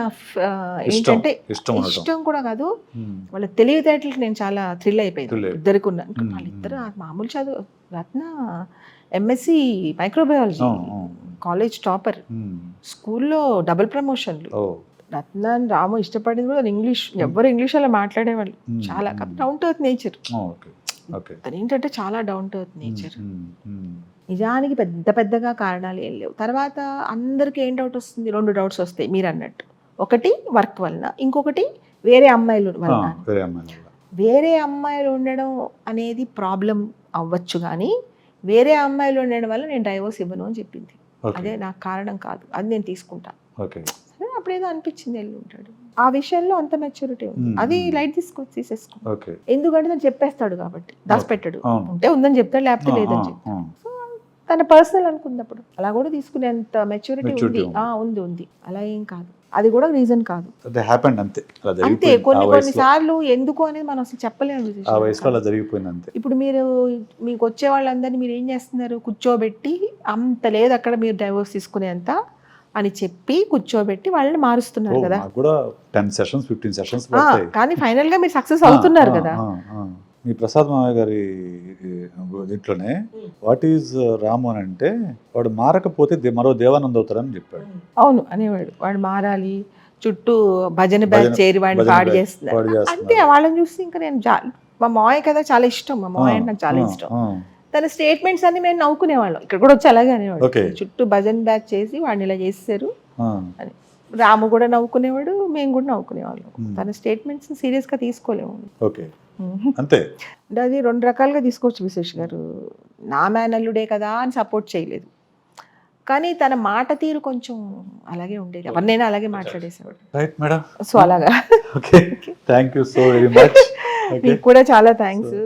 ఏంటంటే ఇష్టం కూడా కాదు, వాళ్ళ తెలివితేటలకి నేను చాలా థ్రిల్ అయిపోయింది. ఇద్దరికి ఉన్నాను. వాళ్ళిద్దరు మామూలు చదువు, రత్న MSc మైక్రోబయాలజీ, కాలేజ్ టాపర్, స్కూల్లో డబుల్ ప్రమోషన్లు. రత్న రాము ఇష్టపడింది కూడా ఇంగ్లీష్, ఎవరు ఇంగ్లీష్ అలా మాట్లాడేవాళ్ళు. చాలా డౌన్ టు ఎర్త్ నేచర్. ఏంటంటే చాలా డౌన్ టు ఎర్త్ నేచర్. నిజానికి పెద్దగా కారణాలు ఏం లేవు. తర్వాత అందరికీ ఏం డౌట్ వస్తుంది, 2 డౌట్స్ వస్తాయి మీరు అన్నట్టు. ఒకటి వర్క్ వలన, ఇంకొకటి వేరే అమ్మాయిలు వలన. వేరే అమ్మాయిలు ఉండడం అనేది ప్రాబ్లం అవ్వచ్చు, కానీ వేరే అమ్మాయిలు ఉండడం వల్ల నేను డైవోర్స్ ఇవ్వను అని చెప్పింది. అదే నాకు కారణం కాదు, అది నేను తీసుకుంటాను. అప్పుడేదో అనిపించింది వెళ్ళి ఉంటాడు. ఆ విషయంలో అంత మెచ్యూరిటీ ఉంది, అది లైట్ తీసేసుకో. ఎందుకంటే తను చెప్పేస్తాడు కాబట్టి, దాచిపెట్టాడు. ఉంటే ఉందని చెప్తాడు, లేకపోతే లేదని చెప్తాడు. సో తన పర్సనల్ అనుకున్నప్పుడు అలా కూడా తీసుకునేంత మెచ్యూరిటీ ఉంది. ఉంది అలా ఏం కాదు, అది కూడా రీజన్ కాదు. అంతే కొన్ని సార్లు ఎందుకు అనేది మనం అసలు చెప్పలేము. ఇప్పుడు మీకు వచ్చే వాళ్ళందరినీ మీరు ఏం చేస్తున్నారు, కూర్చోబెట్టి అంత లేదు అక్కడ మీరు డైవోర్స్ తీసుకునేంత అని చెప్పి కూర్చోబెట్టి వాళ్ళని మారుస్తున్నారు కదా. 10 sessions 15 sessions కానీ ఫైనల్ గా మీరు సక్సెస్ అవుతున్నారు కదా. మీ ప్రసాద్ మామయ్య గారి దీంట్లోనే వాట్ ఈజ్ రాము అని అంటే, వాడు మారకపోతే మరో దేవానంద్ అవుతారని చెప్పాడు. అవును అనేవాడు, వాడు మారాలి, చుట్టూ భజన బ్యాచ్ చేరి వాడిని పాడు చేస్తున్నారు. అంతే, వాళ్ళని చూసి ఇంకా నేను మా మామయ్య కదా చాలా ఇష్టం, మా మామయ్య నాకు చాలా ఇష్టం. తన స్టేట్మెంట్స్ అన్ని మేము నవ్వుకునేవాళ్ళం, ఇక్కడ కూడా వచ్చి అలాగే అనేవాడు. చుట్టూ భజన్ బ్యాచ్ చేసి వాడిని ఇలా చేస్తారు అని రాము కూడా నవ్వుకునేవాడు, మేము కూడా నవ్వుకునేవాళ్ళం. తన స్టేట్మెంట్స్ సీరియస్ గా తీసుకోలేము. అంతే. అంటే అది 2 రకాలుగా తీసుకోవచ్చు విశేష్ గారు. నా మేనల్లుడే కదా అని సపోర్ట్ చేయలేదు, కానీ తన మాట తీరు కొంచెం అలాగే ఉండేది. ఎవరినైనా అలాగే మాట్లాడేసేవాడు. Right madam. సో అలాగా. Thank you so very much. మీకు కూడా చాలా థ్యాంక్స్.